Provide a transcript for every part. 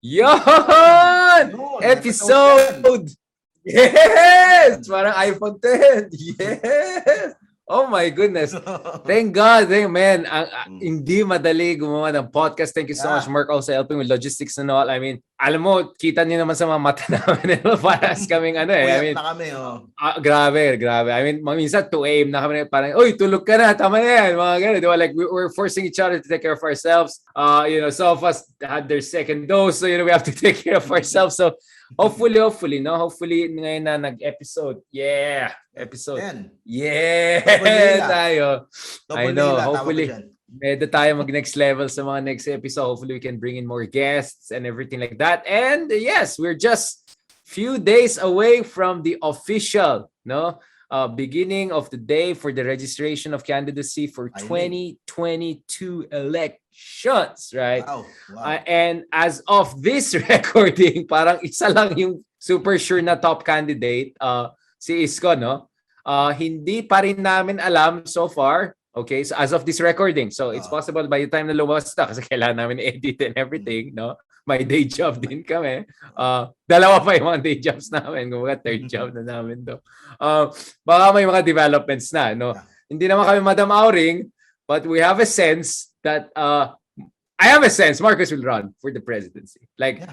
Yon! Yun, Episode! Yes! Parang iPhone 10. Yes! Oh my goodness. Thank God. Man, hindi madali gumawa ng podcast. Thank you so much, Mark, also helping with logistics and all. I mean, alam mo, kita niyo naman sa mga mata namin. Paras kaming I mean, na kami, grabe. I mean, minsan 2 AM na kami. Parang, uy, tulog ka na. Tama na yan. Mga ganun. Diba? Like, we're forcing each other to take care of ourselves. Some of us had their second dose. So, we have to take care of ourselves. So, hopefully, no? Hopefully, ngayon na nag-episode. Yeah! Episode. Yeah! Tayo. I know. Hopefully, medyo tayo mag-next level sa mga next episode. Hopefully, we can bring in more guests and everything like that. And yes, we're just few days away from the official, beginning of the day for the registration of candidacy for 2022 elections, right? Wow. And as of this recording, parang isa lang yung super sure na top candidate, si Isko, no? Hindi pa rin namin alam so far. Okay, so as of this recording. So it's possible by the time na lumabas na, kasi kailangan namin edit and everything, no? May day job din kami. Dalawa pa yung mga day jobs namin. Kumbaga, third job na namin to. Baka may mga developments na, no? Hindi naman kami Madam Auring, but we have a sense that, I have a sense Marcos will run for the presidency. Like,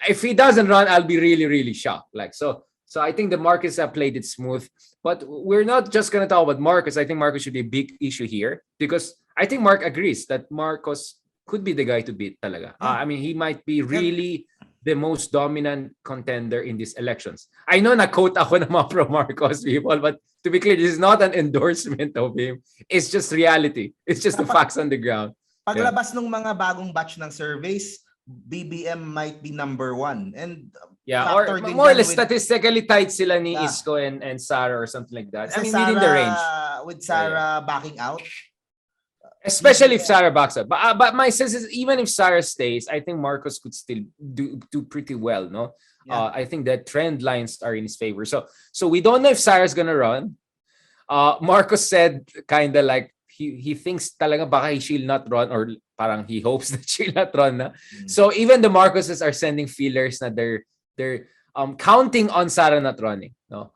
if he doesn't run, I'll be really, really shocked. Like, so I think the Marcos have played it smooth. But we're not just going to talk about Marcos. I think Marcos should be a big issue here because I think Mark agrees that Marcos could be the guy to beat talaga. I mean, he might be really the most dominant contender in these elections. I know na-quote ako ng mga pro-Marcos people, but to be clear, this is not an endorsement of him. It's just reality. It's just the facts on the ground. Paglabas ng mga bagong batch ng surveys, BBM might be number 1. And or more or less statistically tight sila ni Isko and Sara or something like that. I mean, within the range. With Sara backing out. Especially if Sara backs up. But my sense is even if Sara stays, I think Marcos could still do pretty well, no? I think that trend lines are in his favor. So we don't know if Sara's gonna run. Marcos said kind of like he thinks talaga baka she'll not run or parang he hopes that she'll not run na. So even the Marcoses are sending feelers na they're counting on Sara not running, no?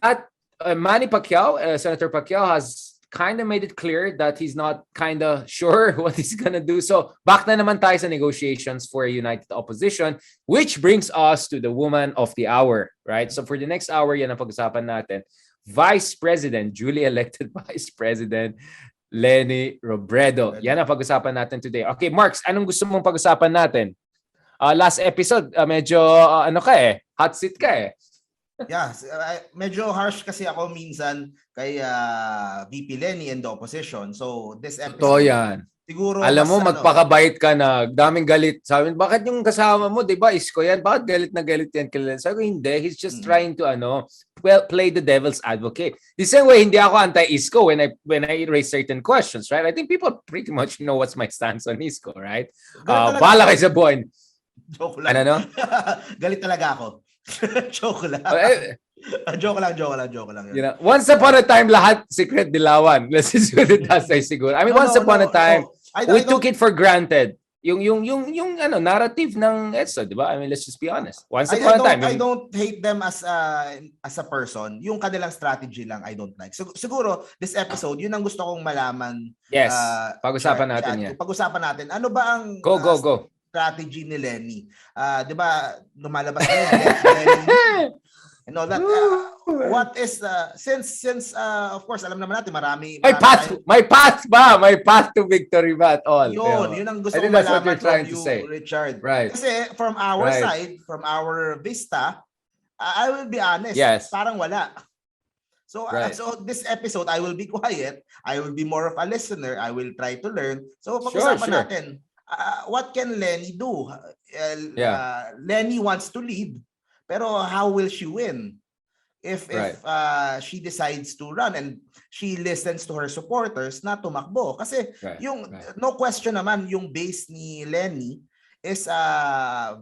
That Manny Pacquiao, Senator Pacquiao has kind of made it clear that he's not kind of sure what he's gonna do. So back na naman tayo sa negotiations for a united opposition, which brings us to the woman of the hour, right? So for the next hour, yan ang pag-usapan natin. Vice President, duly elected Vice President Leni Robredo. Yan ang pag-usapan natin today. Okay, Marks, anong gusto mong pag-usapan natin? Last episode, medyo hot seat ka eh. Yeah, medyo harsh kasi ako minsan kay VP Leni and the opposition. So this episode, yan. Siguro alam mo, magpakabait ka na. Daming galit. Sabi, bakit yung kasama mo, di ba, Isko yan? Bakit galit na galit yan? Sabi ko, hindi. He's just trying to, play the devil's advocate. The same way, hindi ako anti-Isko when I raise certain questions, right? I think people pretty much know what's my stance on Isko, right? Bahala kayo sa buwan. Joke lang. Ano? Galit talaga ako. Joke lang. Joke lang. You know, once upon a time, lahat secret dilawan. Let's just put it that way siguro. I mean, once upon a time, we took it for granted. Yung narrative ng EDSA, di ba? I mean, let's just be honest. Once upon a time. I don't hate them as a person. Yung kanilang strategy lang, I don't like. So, siguro, this episode, yun ang gusto kong malaman. Yes. Pag-usapan natin yan. Pag-usapan natin. Ano ba ang Go. strategy ni Leni? Di ba, lumalabas na yun, and all that. What is since of course alam naman natin marami my path to victory ba at all. Yun ang gusto ko malaman from you, say. Richard. Right. Kasi from our side, from our vista, I will be honest, parang wala. So so this episode I will be quiet. I will be more of a listener. I will try to learn. So pag-usapan natin, what can Leni do? Leni wants to lead. Pero how will she win if she decides to run and she listens to her supporters na tumakbo? Kasi no question naman, yung base ni Leni is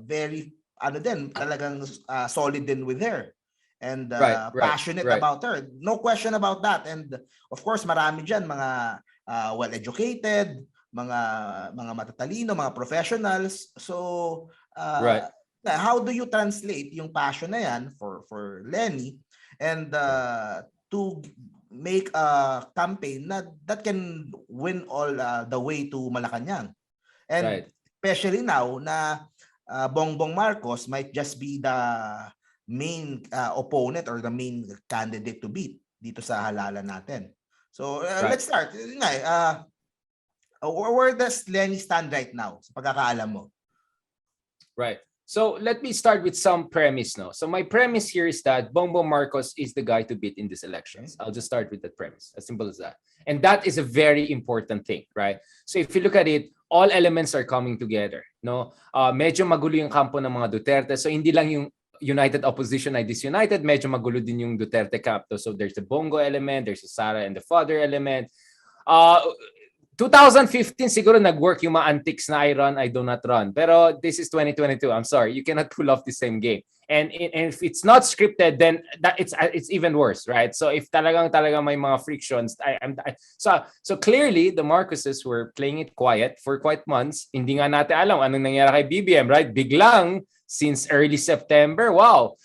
very talagang solid din with her and passionate about her. No question about that. And of course, marami dyan mga well-educated, mga matatalino, mga professionals. So, right. How do you translate yung passion na yan for Lenny and to make a campaign that can win all the way to Malacanang? And especially now na Bongbong Marcos might just be the main opponent or the main candidate to beat dito sa halalan natin. So let's start. Where does Lenny stand right now sa pagkakaalam mo? Right. So let me start with some premise now. So my premise here is that Bongbong Marcos is the guy to beat in these elections. I'll just start with that premise. As simple as that. And that is a very important thing, right? So if you look at it, all elements are coming together. No, medyo magulo yung kampo ng mga Duterte. So hindi lang yung united opposition ay disunited, medyo magulo din yung Duterte camp. So there's the Bongo element, there's the Sara and the father element. 2015 siguro nag-work yung mga antics na I run, I do not run. Pero this is 2022. I'm sorry, you cannot pull off the same game. And if it's not scripted, then it's even worse, right? So if talagang may mga frictions, so clearly the Marcoses were playing it quiet for quite months. Hindi nga natin alam anong nangyari kay BBM, right? Biglang since early September, wow,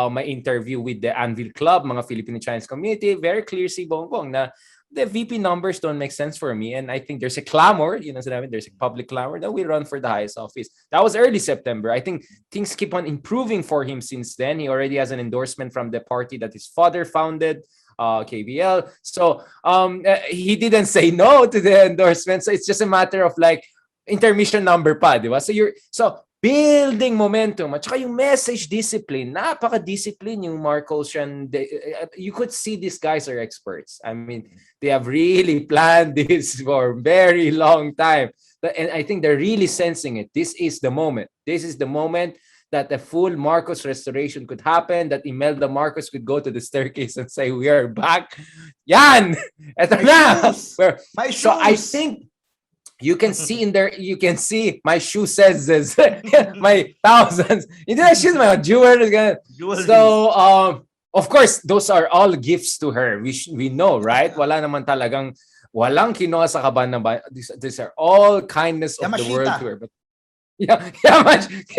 may interview with the Anvil Club, mga Filipino Chinese community, very clear si Bongbong na the VP numbers don't make sense for me. And I think there's a clamor, there's a public clamor that we run for the highest office. That was early September. I think things keep on improving for him since then. He already has an endorsement from the party that his father founded, KBL. So he didn't say no to the endorsement. So it's just a matter of like intermission number pa, di ba? So building momentum at saka yung message discipline, napaka-discipline yung Marcosian. You could see these guys are experts. I mean, they have really planned this for a very long time. And I think they're really sensing it. This is the moment. This is the moment that the full Marcos restoration could happen, that Imelda Marcos could go to the staircase and say, we are back. Yan! Eto na! My shoes! So I think you can see in there, you can see my shoe says this, my thousands. Hindi na shoes, my jewelry. So, of course, those are all gifts to her. We know, right? Wala naman talagang, walang kinuha sa kaban na ba. These are all kindness of Yamashita. The world to her. But,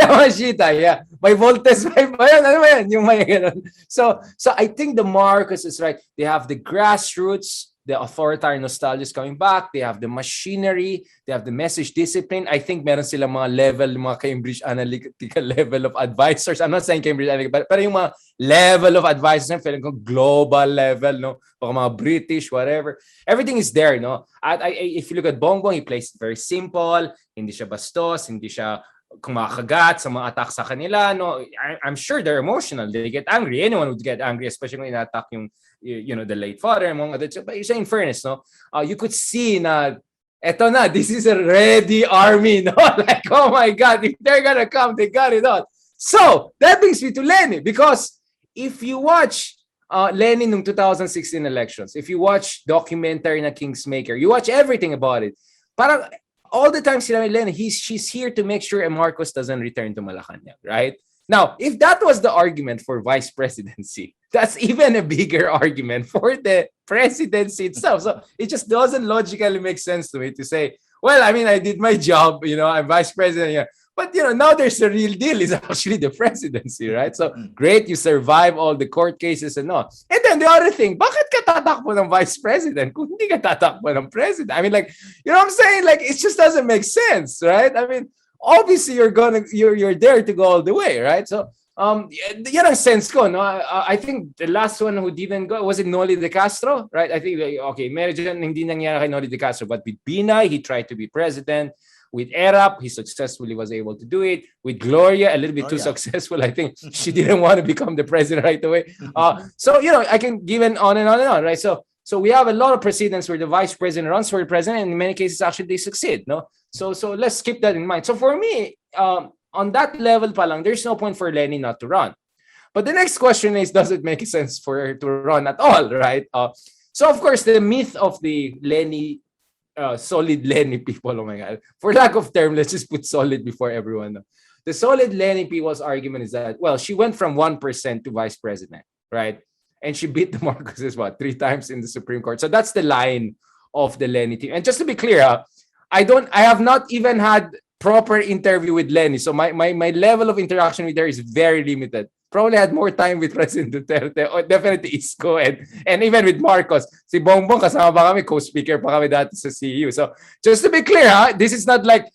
Yamashita, yeah. May Voltes, yung may ganun. So I think the Marcos is right. They have the grassroots, the authoritarian nostalgia is coming back. They have the machinery. They have the message discipline. I think meron silang mga level, mga Cambridge Analytica level of advisors. I'm not saying Cambridge Analytica, pero yung mga level of advisors, feeling ko global level, no? Baka mga British, whatever. Everything is there, no? If you look at Bongbong, he plays very simple. Hindi siya bastos. Hindi siya kumakagat sa mga attack sa kanila, no? I'm sure they're emotional. They get angry. Anyone would get angry, especially when in-attack yung the late father, among others. But in fairness, no, you could see na, eto na, this is a ready army, no? Like, oh my God, if they're gonna come, they got it all. So, that brings me to Lenny, because if you watch Lenny nung 2016 elections, if you watch documentary na Kingsmaker, you watch everything about it, parang all the time sila Lenny, she's here to make sure Marcos doesn't return to Malacanang, right? Now, if that was the argument for vice presidency, that's even a bigger argument for the presidency itself. So it just doesn't logically make sense to me to say, well, I mean, I did my job, I'm vice president. But, now there's a real deal. It's actually the presidency, right? So great, you survive all the court cases and all. And then the other thing, bakit ka tatakbo ng vice president kung hindi ka tatakbo ng president? I mean, like, you know what I'm saying? Like, it just doesn't make sense, right? I mean, obviously you're there to go all the way, right? So yan ang sense ko, no? I think the last one who didn't go was it Noli de Castro, right? I think okay, medyo hindi nangyari kay Noli de Castro, but with Binay he tried to be president. With Erap, he successfully was able to do it. With Gloria, a little bit too successful. I think she didn't want to become the president right away. So I can give it on and on and on, right? So we have a lot of precedents where the vice president runs for the president, and in many cases actually they succeed, no? So let's keep that in mind. So for me, on that level pa lang, there's no point for Lenny not to run. But the next question is, does it make sense for her to run at all, right? So of course, the myth of the Lenny, solid Lenny people, oh my God. For lack of term, let's just put solid before everyone. No? The solid Lenny people's argument is that, well, she went from 1% to vice president, right? And she beat the Marcoses, 3 times in the Supreme Court. So that's the line of the Lenny team. And just to be clear, I have not even had proper interview with Lenny. So my level of interaction with her is very limited. Probably had more time with President Duterte, or definitely Isko, and even with Marcos. Si Bongbong, kasama pa kami, co-speaker pa kami dati sa CU. So just to be clear, this is not like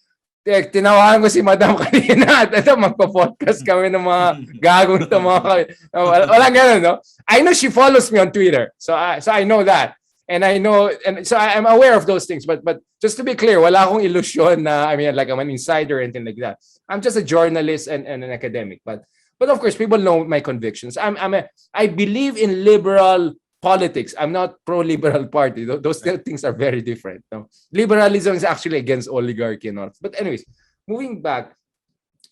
tinawahan ko si Madam kanina at ito, magpa-podcast kami ng mga gagong ito, walang ganun, no? I know she follows me on Twitter. So I know that. And I know, and so I'm aware of those things, but just to be clear, wala akong illusion na, I mean, like I'm an insider or anything like that. I'm just a journalist and an academic, but of course, people know my convictions. I believe in liberal politics. I'm not pro-liberal party. Those things are very different. No? Liberalism is actually against oligarchy and all. But anyways, moving back,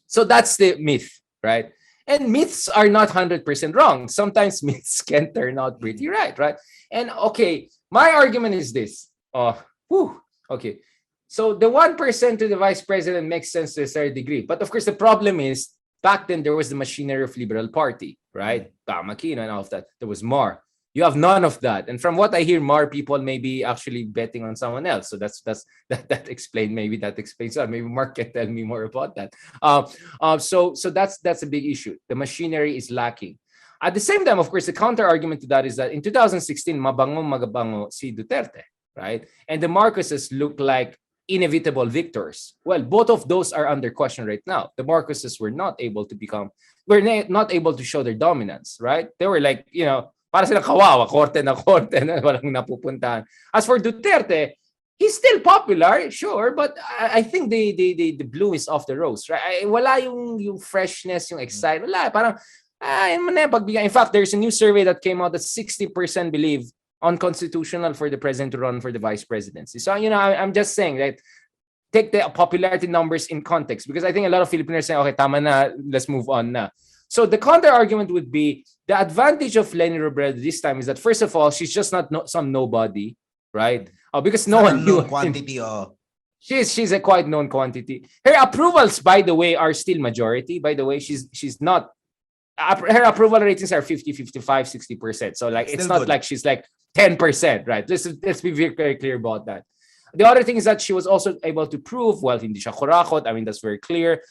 so that's the myth, right? And myths are not 100% wrong. Sometimes myths can turn out pretty right? And okay, my argument is this. Okay. So the 1% to the vice president makes sense to a certain degree. But of course, the problem is, back then there was the machinery of Liberal Party, right? Makino and all of that. There was Mar. You have none of that. And from what I hear, Mar people may be actually betting on someone else. So that explains, maybe that explains that. Maybe Mark can tell me more about that. So that's a big issue. The machinery is lacking. At the same time, of course, the counter argument to that is that in 2016, magabango si Duterte, right? And the Marcoses look like inevitable victors. Well, both of those are under question right now. The Marcoses were not able to show their dominance, right? They were like, para sila kawawa, korte na walang napupuntahan. As for Duterte, he's still popular, sure, but I think the bloom is off the rose, right? Wala yung freshness, yung excitement. Wala, parang in fact, there's a new survey that came out that 60% believe unconstitutional for the president to run for the vice presidency. So, I'm just saying that take the popularity numbers in context, because I think a lot of Filipinos say, okay, tama na, let's move on na. So the counter argument would be the advantage of Leni Robredo this time is that, first of all, she's just not some nobody, right? Because no one knew quantity. She's a quite known quantity. Her approvals, by the way, are still majority. By the way, she's not. Her approval ratings are 50, 55, 60%. So like, it's not good. Like she's like 10%, right? Let's be very, very clear about that. The other thing is that she was also able to prove, well, hindi siya kurakot. I mean, that's very clear.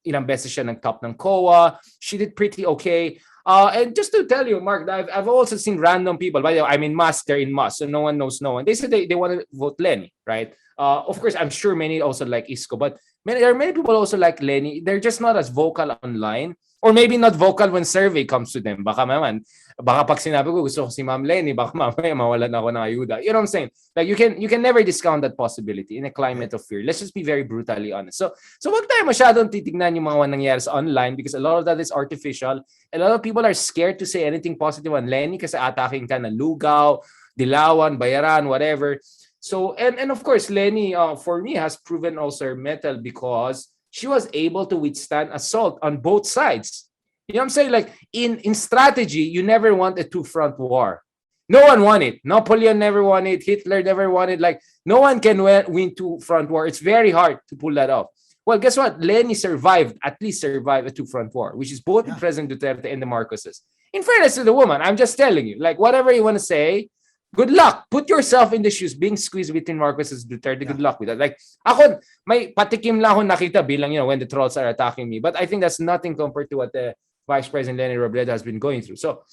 Ilang beses siya nag-top ng COA. She did pretty okay. And just to tell you, Mark, I've also seen random people. By the way, I'm in mass, they're in mass, so no one knows no one. They said they want to vote Lenny, right? Of course, I'm sure many also like Isko, but there are many people also like Lenny. They're just not as vocal online. Or maybe not vocal when survey comes to them. Baka pag sinabi ko gusto ko si Ma'am Lenny, baka mamaya mawalan ako ng ayuda. You know what I'm saying? Like you can never discount that possibility in a climate of fear. Let's just be very brutally honest. So wag tayo masyadong titignan yung mga nangyayari sa online, because a lot of that is artificial. A lot of people are scared to say anything positive on Lenny kasi ataking ka na lugaw, dilawan, bayaran, whatever. So and of course Lenny for me has proven also her mettle, because she was able to withstand assault on both sides. You know what I'm saying? Like in strategy, you never want a two-front war. No one won it. Napoleon never won it. Hitler never won it. Like no one can win two-front war. It's very hard to pull that off. Well, guess what? Lenny at least survived a two-front war, which is both the President Duterte and the Marcoses. In fairness to the woman, I'm just telling you, like whatever you want to say, good luck. Put yourself in the shoes being squeezed between Marcos and Duterte. Good luck with that. Like, ako, may patikim lang ako nakita bilang, when the trolls are attacking me. But I think that's nothing compared to what the Vice President Leni Robredo has been going through. So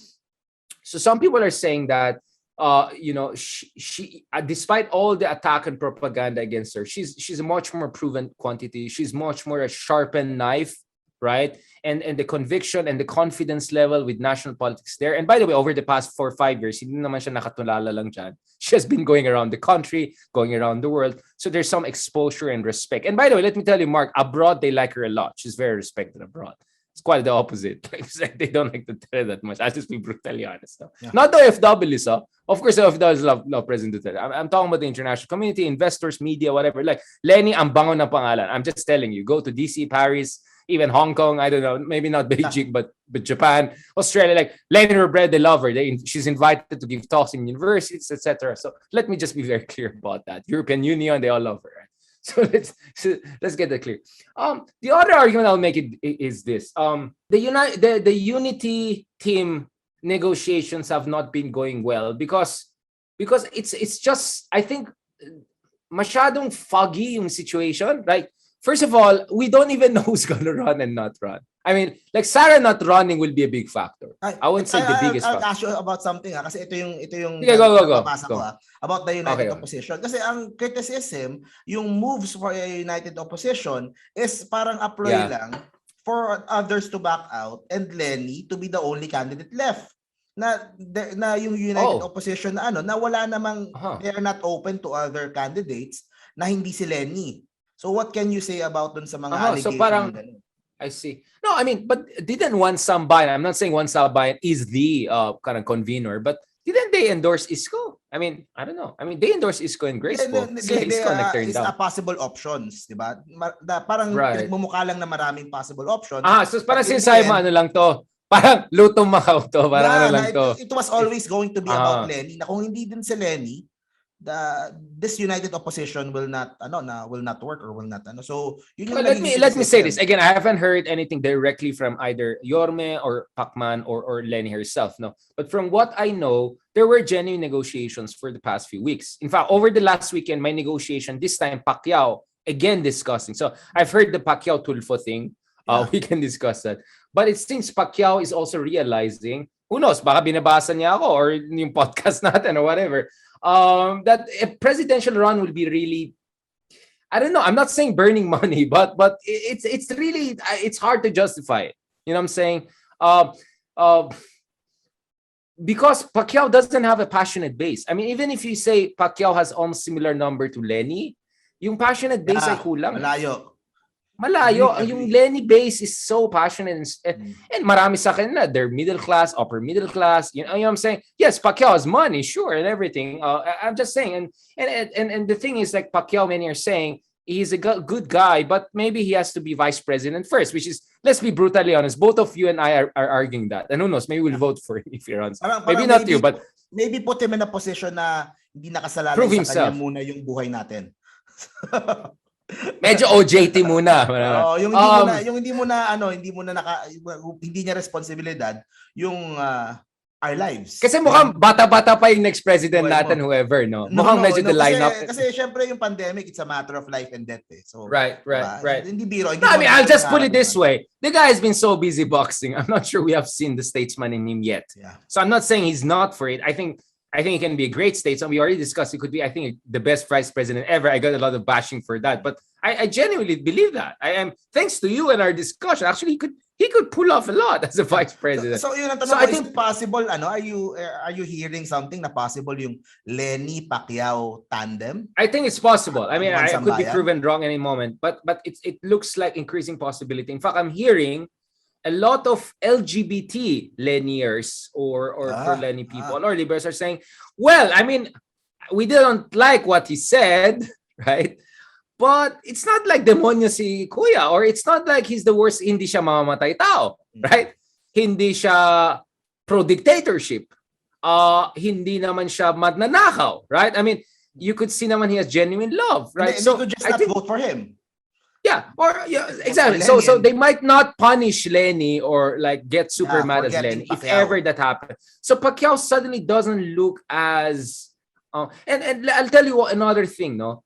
some people are saying that, she despite all the attack and propaganda against her, she's a much more proven quantity. She's much more a sharpened knife, right? And the conviction and the confidence level with national politics there. And by the way, over the past 4 or 5 years, hindi naman siya nakatulala lang dyan. She has been going around the country, going around the world. So there's some exposure and respect. And by the way, let me tell you, Mark, abroad, they like her a lot. She's very respected abroad. It's quite the opposite. They don't like to tell her that much. I'll just be brutally honest. Yeah. Not the OFWs. Of course, the OFWs love President Duterte. I'm talking about the international community, investors, media, whatever. Like, Lenny, ang bango ng pangalan. I'm just telling you, go to DC, Paris, even Hong Kong, I don't know, maybe not Beijing, but Japan, Australia, like Leni Robredo, they love her. She's invited to give talks in universities, etc. So let me just be very clear about that. European Union, they all love her. Right? So let's get that clear. The other argument I'll make is this: the unity team negotiations have not been going well because it's just, I think masyadong foggy yung situation. Like, first of all, we don't even know who's gonna run and not run. I mean, like Sarah not running will be a big factor. I wouldn't say the biggest factor. I'll ask you about something kasi ito yung yeah, go. ko about the United Opposition. Kasi ang criticism, yung moves for a United Opposition is parang a ploy lang for others to back out and Lenny to be the only candidate left. Na yung United Opposition na wala namang they are not open to other candidates na hindi si Lenny. So what can you say about dun sa mga allegations? So parang I see. No, I mean, but didn't Juan Sambayan, I'm not saying Juan Sambayan is the kind of convener, but didn't they endorse Isko? I mean, I don't know. I mean, they endorse Isko and Graceful. It's a possible options, di ba? Parang pinagmumukha lang na maraming possible options. So parang sinasabi mo lang to. Parang lutong Macau to. Parang lang to. It was always going to be about Lenny. Na kung hindi din si Lenny, this United Opposition will not work or will not so let me say this again. I haven't heard anything directly from either Yorme or Pacman or Lenny herself, no, but from what I know, there were genuine negotiations for the past few weeks. In fact, over the last weekend, my negotiation this time Pacquiao again discussing. So I've heard the Pacquiao Tulfo thing. We can discuss that, but it seems Pacquiao is also realizing, who knows, baka binabasa niya ako or yung podcast natin or whatever, that a presidential run will be really, I don't know, I'm not saying burning money, but it's really, it's hard to justify it. You know what I'm saying? Because Pacquiao doesn't have a passionate base. I mean, even if you say Pacquiao has almost similar number to Lenny, yung passionate base ay kulang. Malayo. Yung Lenny base is so passionate and marami sa kanila, they're middle class, upper middle class. You know what I'm saying? Yes, Pacquiao has money, sure, and everything. I'm just saying, and the thing is, like Pacquiao, many are saying he's a good guy, but maybe he has to be vice president first, which is, let's be brutally honest, both of you and I are arguing that. And who knows, maybe we'll vote for him if he runs. Maybe not you, but maybe put him in a position na hindi nakasalalay sa kanya muna yung buhay natin. Medyo OJT muna. Yung hindi niya responsibilidad yung our lives. Kasi mukhang bata-bata pa yung next president natin, whoever, no? Mukhang medyo the lineup. Kasi syempre yung pandemic, it's a matter of life and death. So right. Hindi biro. I mean, I'll just put it this way. The guy has been so busy boxing. I'm not sure we have seen the statesman in him yet. Yeah. So I'm not saying he's not for it. I think he can be a great statesman. We already discussed he could be, I think, the best vice president ever. I got a lot of bashing for that, but I genuinely believe that. I am, thanks to you and our discussion. Actually, he could pull off a lot as a vice president. So yun ang tanong, I think possible. Are you hearing something na possible yung Lenny Pacquiao tandem? I think it's possible. I mean, I could be proven wrong any moment, but it looks like increasing possibility. In fact, I'm hearing a lot of LGBT Lenniers or for Lenny people or liberals are saying, well, I mean, we didn't like what he said, right? But it's not like demonyo si Kuya, or it's not like he's the worst, hindi siya mamamatay tao, right? Hindi siya pro-dictatorship. Hindi naman siya magnanakaw, right? I mean, you could see naman he has genuine love, right? So you could just not vote for him. Yeah, exactly. So they might not punish Lenny or like get super mad as Lenny if ever that happens. So Pacquiao suddenly doesn't look as and I'll tell you another thing, no.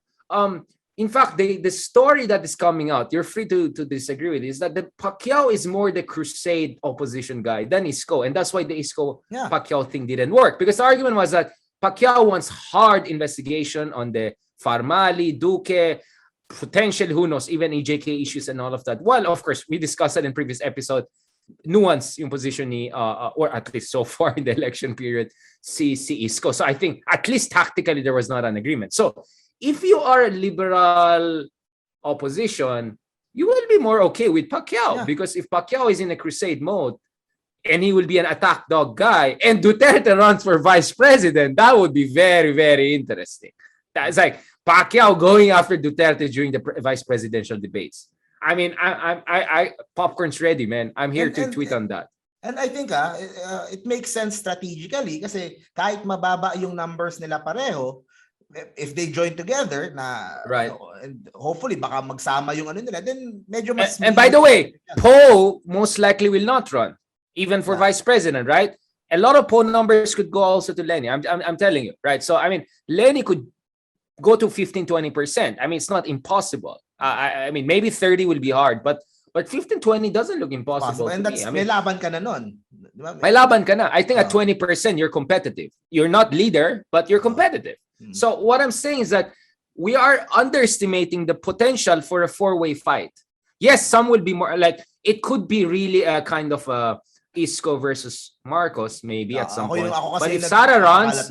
In fact, the story that is coming out, you're free to disagree with, is that the Pacquiao is more the crusade opposition guy than Isko, and that's why the Isko Pacquiao thing didn't work, because the argument was that Pacquiao wants hard investigation on the Farmali, Duque, potential, who knows, even EJK issues and all of that. Well, of course, we discussed that in previous episode. Nuance yung position ni, or at least so far in the election period, si Isko. So I think at least tactically there was not an agreement. So if you are a liberal opposition, you will be more okay with Pacquiao, because if Pacquiao is in a crusade mode and he will be an attack dog guy and Duterte runs for vice president, that would be very, very interesting. That's like Pacquiao going after Duterte during the vice presidential debates. I mean, I popcorn's ready, man. I'm here to tweet on that. And I think it makes sense strategically kasi kahit mababa yung numbers nila pareho, if they join together na and hopefully baka magsama yung ano nila, then medyo mas and by the way, Poe most likely will not run even for vice president, right? A lot of Poe numbers could go also to Lenny. I'm telling you, right? So I mean, Lenny could go to 15-20%. I mean, it's not impossible. I mean, maybe 30 will be hard, but 15-20 doesn't look impossible to me. I mean, may laban ka na nun. May laban ka na. I think at 20%, you're competitive. You're not leader, but you're competitive. So what I'm saying is that we are underestimating the potential for a four-way fight. Yes, some will be more like, it could be really a kind of a Isko versus Marcos maybe at some point. But if Sara runs,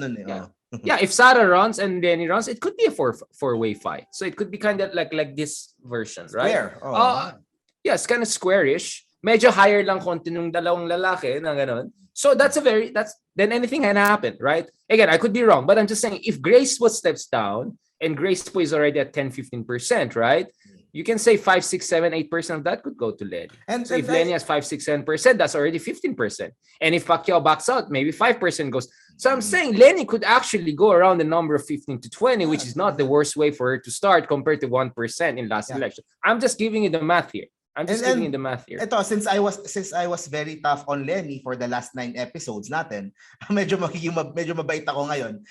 if Sara runs and Lenny runs, it could be a four-way fight. So it could be kind of like this version, right? Yes, kind of squarish. Medyo higher lang konti nung dalawang lalaki na ganun. So then anything can happen, right? Again, I could be wrong, but I'm just saying if Grace steps down and Grace is already at 10-15%, right? You can say 5, 6, 7, 8% of that could go to Lenny. And so if Lenny has 5, 6, 7%, that's already 15%. And if Pacquiao backs out, maybe 5% goes. So I'm saying Lenny could actually go around the number of 15-20, which is not the worst way for her to start compared to 1% in last election. I'm just giving you the math here. Giving you the math here. Ito, since I was very tough on Lenny for the last 9 episodes natin, medyo mabait ako ngayon.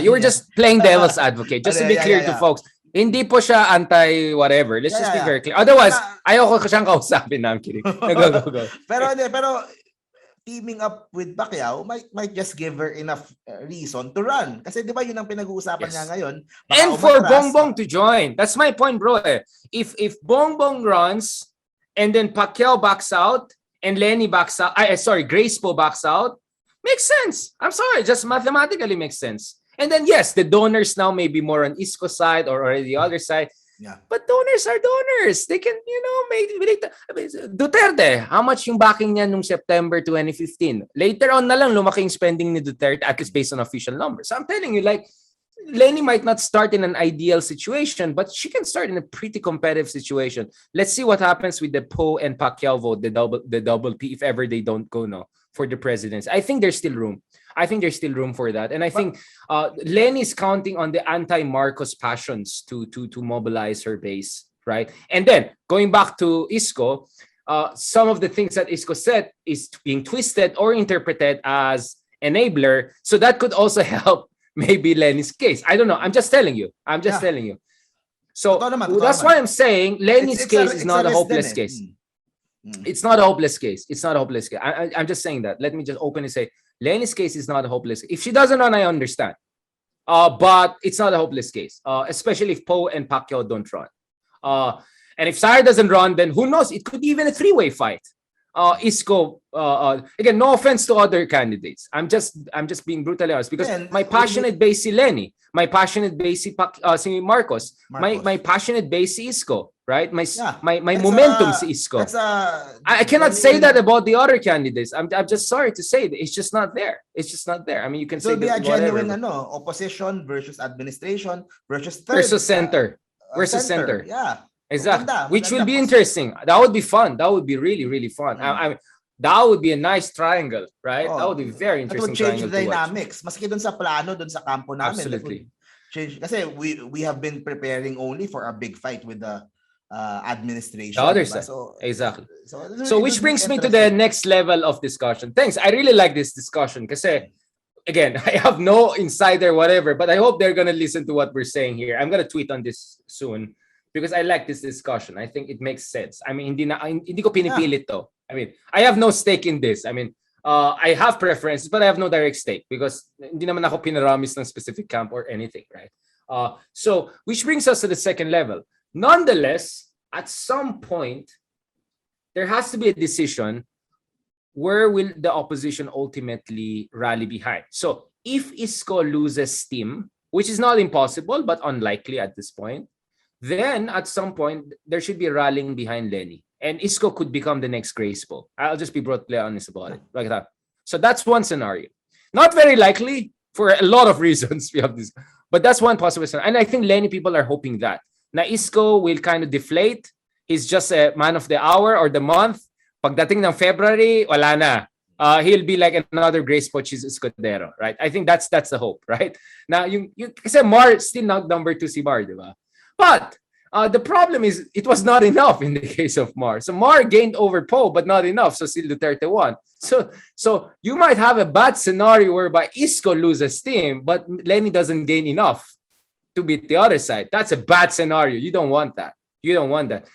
You were just playing devil's advocate. Just to be clear to folks. Hindi po siya anti-whatever. Let's just be very clear. Otherwise, ayoko ko siyang kausapin. I'm kidding. Go. Pero teaming up with Pacquiao might just give her enough reason to run. Kasi di ba yun ang pinag-uusapan niya ngayon? And for Bongbong to join. That's my point, bro. If Bongbong runs and then Pacquiao backs out and Lenny backs out, Grace po backs out, makes sense. I'm sorry, just mathematically makes sense. And then yes, the donors now may be more on Isko side or the other side. Yeah. But donors are donors. They can, make Duterte, how much yung backing niya nung September 2015? Later on na lang lumaki yung spending ni Duterte, at least based on official numbers. So I'm telling you, like, Lenny might not start in an ideal situation, but she can start in a pretty competitive situation. Let's see what happens with the Poe and Pacquiao vote, the double P, if ever they don't go for the presidency. I think there's still room. For that. And I think Lenny's counting on the anti-Marcos passions to mobilize her base, right? And then going back to Isko, some of the things that Isko said is being twisted or interpreted as enabler. So that could also help maybe Lenny's case. I don't know. I'm just telling you. So that's why I'm saying Lenny's case is not a hopeless case. It's not a hopeless case. I'm just saying that. Let me just openly say, Lenny's case is not a hopeless case. If she doesn't run, I understand. But it's not a hopeless case, especially if Poe and Pacquiao don't run. And if Sara doesn't run, then who knows? It could be even a three-way fight. Isko, again, no offense to other candidates. I'm just being brutally honest because my passionate base si Lenny, my passionate base si Marcos, my passionate base si Isko, right? My momentum si Isko. I cannot say that about the other candidates. I'm just sorry to say that it's just not there. I mean, you can say be a genuine opposition versus administration versus center. Yeah. Exactly. Which will be interesting. That would be fun. That would be really, really fun. I mean, that would be a nice triangle, right? That would be very interesting. It would change the dynamics. Maski dun sa plano, dun sa kampo namin. Absolutely. Change. Kasi we have been preparing only for a big fight with the administration. The other side. So, exactly. So which brings me to the next level of discussion. Thanks. I really like this discussion kasi, again, I have no insider whatever, but I hope they're going to listen to what we're saying here. I'm going to tweet on this soon. Because I like this discussion. I think it makes sense. I mean, hindi ko pinipilit to. I mean, I have no stake in this. I mean, I have preferences, but I have no direct stake because hindi naman ako pinaramis ng specific camp or anything, right? So, which brings us to the second level. Nonetheless, at some point, there has to be a decision where will the opposition ultimately rally behind. So, if Isko loses steam, which is not impossible, but unlikely at this point, then at some point there should be a rallying behind Lenny, and Isko could become the next Grace Poe. I'll just be brutally honest about it, like that. So that's one scenario. Not very likely for a lot of reasons. We have this, but that's one possible scenario. And I think Lenny people are hoping that na Isko will kind of deflate. He's just a man of the hour or the month. Pagdating ng February, wala na. He'll be like another Grace Poe Escudero, right? I think that's the hope, right? Now, kasi Mar still not number 2 si Mar, di ba? But the problem is it was not enough in the case of Mar. So Mar gained over Poe, but not enough. So still Duterte won. So you might have a bad scenario whereby Isko loses steam, but Lenny doesn't gain enough to beat the other side. That's a bad scenario. You don't want that. You don't want that.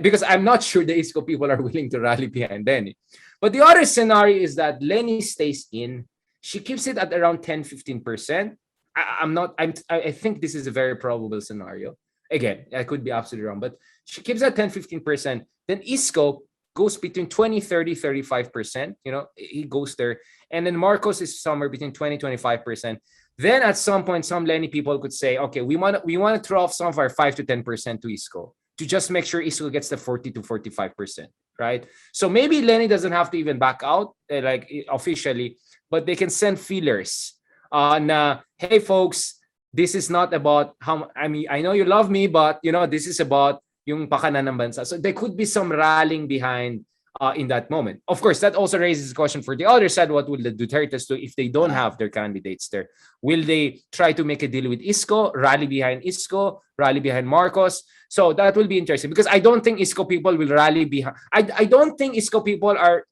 Because I'm not sure the ISCO people are willing to rally behind Lenny. But the other scenario is that Lenny stays in. She keeps it at around 10-15%. I think this is a very probable scenario. Again, I could be absolutely wrong, but she keeps at 10-15%. Then ISCO goes between 20-35%. He goes there. And then Marcos is somewhere between 20-25%. Then at some point, some Lenny people could say, okay, we want to throw off some of our 5-10% to ISCO to just make sure ISCO gets the 40-45%, right? So maybe Lenny doesn't have to even back out officially, but they can send feelers on, hey folks, this is not about I know you love me, but this is about yung pakanan ng bansa. So there could be some rallying behind in that moment. Of course, that also raises the question for the other side. What will the Dutertes do if they don't have their candidates there? Will they try to make a deal with ISCO, rally behind ISCO, rally behind Marcos? So that will be interesting because I don't think ISCO people will rally behind. I don't think ISCO people are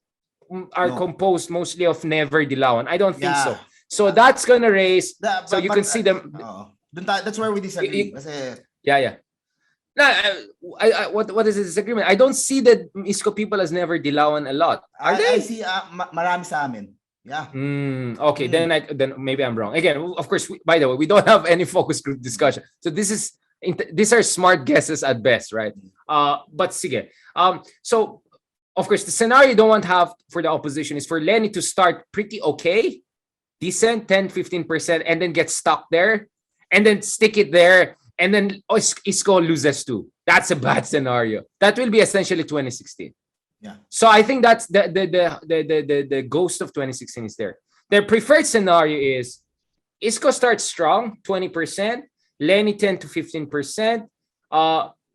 composed mostly of never Dilawan. I don't think so. So that's gonna raise. You can see them. That's where we disagree. Yeah. What is the disagreement? I don't see the ISCO people as never Dilawan a lot. Are they? I see marami sa amin. Yeah. Okay, then maybe I'm wrong. Again, of course, by the way, we don't have any focus group discussion. So these are smart guesses at best, right? But sige. So of course, the scenario you don't want to have for the opposition is for Lenny to start pretty okay, decent, 10-15%, and then get stuck there, and then stick it there. And then ISCO loses too. That's a bad scenario. That will be essentially 2016. Yeah. So I think that's the ghost of 2016 is there. Their preferred scenario is ISCO starts strong, 20%, Lenny 10-15%.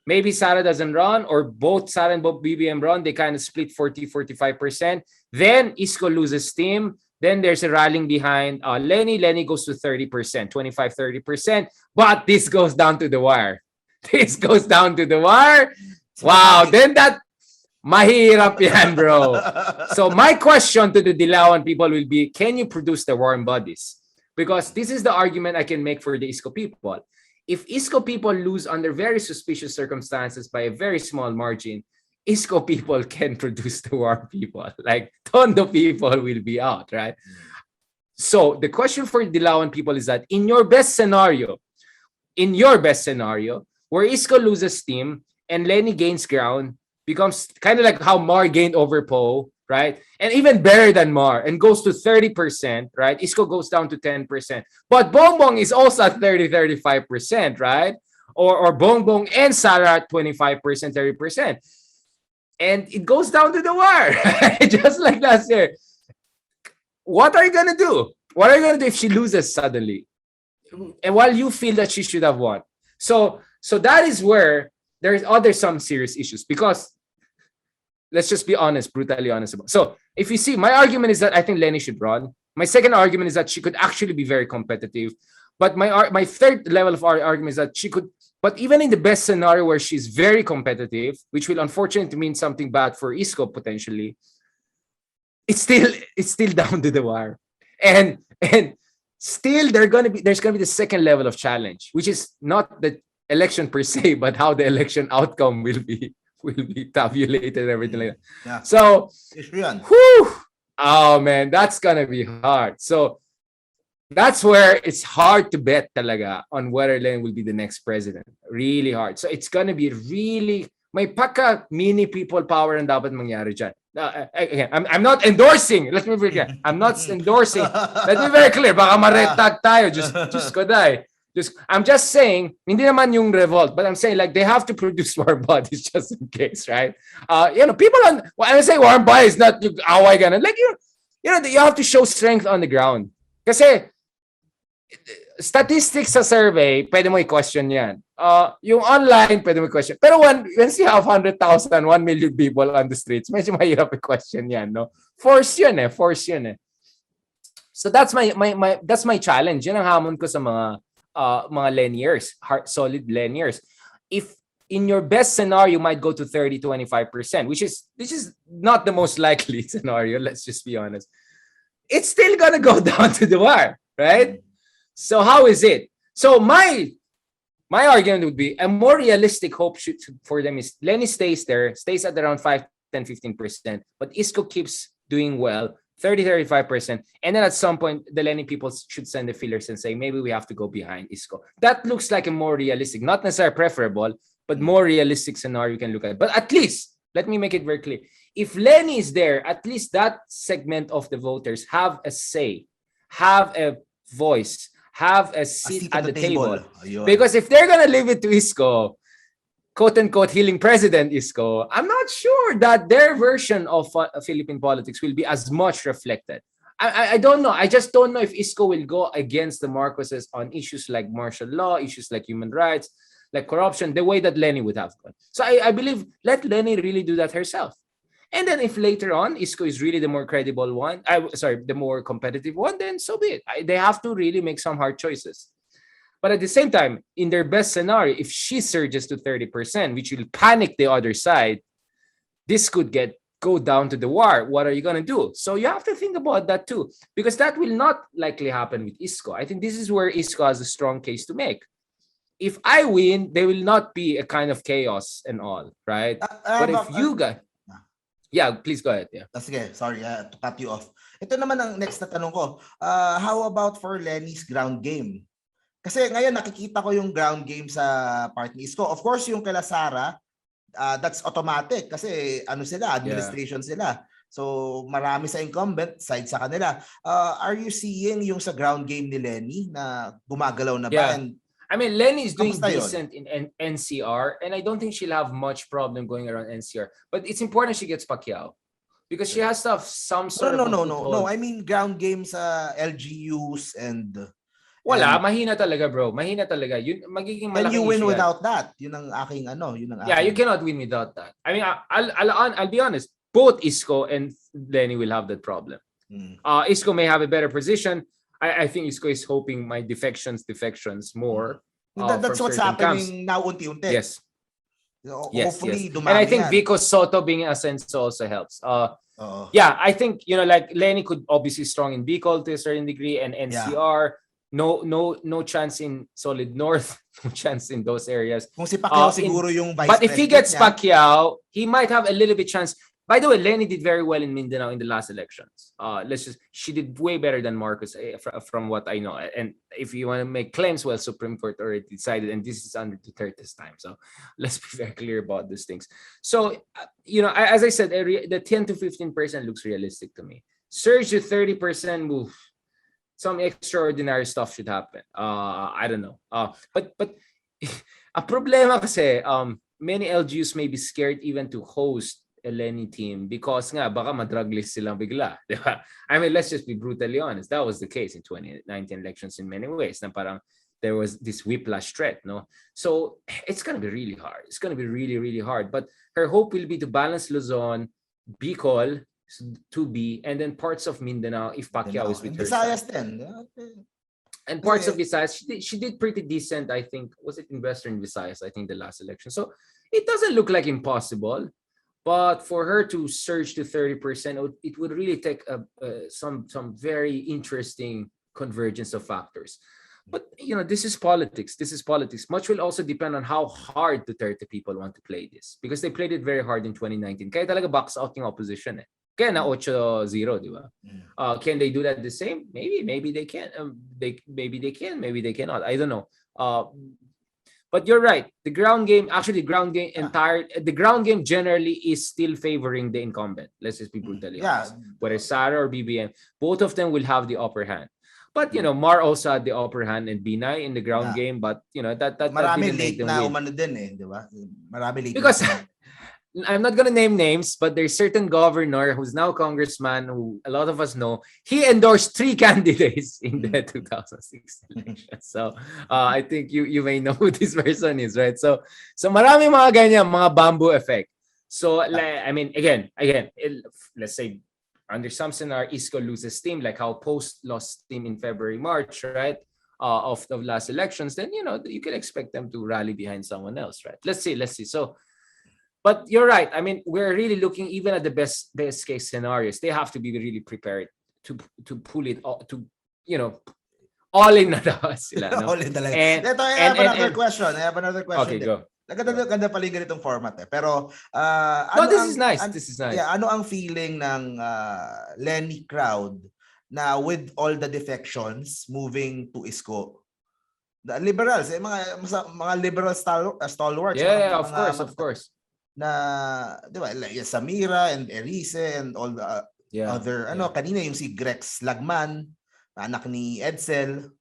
Maybe Sara doesn't run, or both Sara and both BBM run. They kind of split 40-45%. Then ISCO loses steam. Then there's a rallying behind Lenny. Lenny goes to 30%, 25-30%. But this goes down to the wire. This goes down to the wire. Wow. Then that mahirap yan, bro. So my question to the Dilawan people will be, can you produce the warm bodies? Because this is the argument I can make for the ISCO people. If ISCO people lose under very suspicious circumstances by a very small margin, ISCO people can produce the warm people. Like, ton of people will be out, right? So the question for Dilawan people is that in your best scenario, where ISCO loses steam and Lenny gains ground, becomes kind of like how Mar gained over Poe, right? And even better than Mar, and goes to 30%, right? ISCO goes down to 10%. But Bongbong is also at 30-35%, right? Or Bongbong and Sara at 25%, 30%. And it goes down to the wire, just like last year. What are you going to do? What are you going to do if she loses suddenly? And while you feel that she should have won. So that is where there's some serious issues, because let's just be honest, brutally honest about. So if you see, my argument is that I think Lenny should run. My second argument is that she could actually be very competitive. But my third level of argument is that she could. But even in the best scenario where she's very competitive, which will unfortunately mean something bad for ISCO potentially, it's still down to the wire. And still there's gonna be the second level of challenge, which is not the election per se, but how the election outcome will be tabulated and everything like that. Yeah. So oh man, that's gonna be hard. So that's where it's hard to bet talaga on whether Len will be the next president. Really hard. So it's gonna be really, may pagka mini people power ang dapat mangyari dyan. Again, I'm not endorsing. Let me be clear. I'm not endorsing. Let me be very clear. Baka ma-retag tayo. Just koday. I'm just saying, hindi naman yung revolt, but I'm saying like they have to produce warm bodies just in case, right? People when I say warm bodies, not yung away ganun. Like you have to show strength on the ground. Kasi statistics sa survey, pwede mo i-question yan. Yung online, pwede mo i-question. Pero once you have 100,000, 1 million people on the streets, medyo mahirap i-question yan, no? Force yun eh. So that's my challenge. Yan ang hamon ko sa mga Leniers, solid Leniers. If in your best scenario, you might go to 30-25%, which is not the most likely scenario, let's just be honest. It's still gonna go down to the wire, right? So how is it? So my My argument would be a more realistic hope for them is Lenny stays at around 5, 10, 15%, but Isko keeps doing well, 30, 35%. And then at some point, the Lenny people should send the feelers and say, maybe we have to go behind Isko. That looks like a more realistic, not necessarily preferable, but more realistic scenario you can look at. But at least, let me make it very clear. If Lenny is there, at least that segment of the voters have a say, have a voice, have a seat at the table. Because if they're gonna leave it to Isko, quote unquote healing president Isko, I'm not sure that their version of Philippine politics will be as much reflected. I don't know. I just don't know if Isko will go against the Marcoses on issues like martial law, issues like human rights, like corruption, the way that Lenny would have gone. So I believe let Lenny really do that herself. And then if later on Isko is really the more credible one, the more competitive one, then so be it. They have to really make some hard choices. But at the same time, in their best scenario, if she surges to 30%, which will panic the other side, this could go down to the wire. What are you going to do? So you have to think about that too, because that will not likely happen with Isko. I think this is where Isko has a strong case to make. If I win, there will not be a kind of chaos and all, right? But if you guys... Yeah, please go ahead. Yeah. Sige, sorry to cut you off. Ito naman ang next na tanong ko. How about for Lenny's ground game? Kasi ngayon nakikita ko yung ground game sa part ni Isko. Of course, yung kay Sara, that's automatic kasi administration sila. So marami sa incumbent side sa kanila. Are you seeing yung sa ground game ni Lenny na gumagalaw na ba? Yeah. I mean, Lenny is doing decent in NCR, and I don't think she'll have much problem going around NCR. But it's important she gets Pacquiao because she has to have some sort of... No. I mean, ground games sa LGUs and... Wala, mahina talaga, bro. Mahina talaga. Yun, magiging malaking issue. And you win without that. Yun ang aking Yeah, you cannot win without that. I mean, I'll be honest. Both Isko and Lenny will have that problem. Isko may have a better position. I think Isko is hoping my defections more. That's what's happening now unti-unti. Yes. Hopefully, yes. And I think Vico Soto being Ascenso also helps. Yeah, I think, like Lenny could obviously strong in Bicol to a certain degree, and NCR. No chance in Solid North, no chance in those areas. Kung si Pacquiao siguro yung vice but if he gets niya, Pacquiao, he might have a little bit chance. By the way, Lenny did very well in Mindanao in the last elections. She did way better than Marcos from what I know. And if you want to make claims, well, Supreme Court already decided, and this is under Duterte's time. So let's be very clear about these things. So, as I said, the 10 to 15% looks realistic to me. Surge to 30% move. Some extraordinary stuff should happen. I don't know. But a problema kasi, many LGUs may be scared even to host a Lenny team because nga baka madrug list silang bigla, di ba? I mean, let's just be brutally honest. That was the case in 2019 elections in many ways. Na parang there was this whiplash threat, no? So it's gonna be really hard. It's gonna be really, really hard. But her hope will be to balance Luzon, Bicol, 2B, and then parts of Mindanao if Pacquiao is with her Visayas side. And parts of Visayas, she did pretty decent, I think. Was it in Western Visayas, I think, the last election? So it doesn't look like impossible. But for her to surge to 30%, it would really take some very interesting convergence of factors. But, this is politics. This is politics. Much will also depend on how hard the 30 people want to play this. Because they played it very hard in 2019. Kaya talaga box out yung opposition. Kaya na 8-0, di ba? Can they do that the same? Maybe they can. Maybe they can. Maybe they cannot. I don't know. But you're right. The ground game generally is still favoring the incumbent. Let's just be brutally honest. Whether Sara or BBM, both of them will have the upper hand. But Mar also had the upper hand and Binay in the ground game. But that marami late na umano din di ba? Marami late. Because I'm not gonna name names, but there's certain governor who's now congressman who a lot of us know. He endorsed 3 candidates in the 2006 election. So I think you may know who this person is, right? So marami mga ganyan, mga bamboo effect. So I mean, again, let's say under some scenario, Isko loses steam, like how Post lost steam in February, March, right? Of the last elections, then you can expect them to rally behind someone else, right? Let's see. So. But you're right. I mean, we're really looking even at the best case scenarios. They have to be really prepared to pull it, all in na daw sila. No? All in talaga. And, ito, I have another question. I have another question. Okay, go. Naganda pala yung ganitong format eh. Pero, no, this is nice. This is nice. Yeah, ano ang feeling ng Lenny crowd na with all the defections moving to Isko? The liberals, mga liberal stalwarts. Yeah, of course. Na, di ba, like Samira and Erice and all the other, kanina yung si Grex Lagman, anak ni Edsel.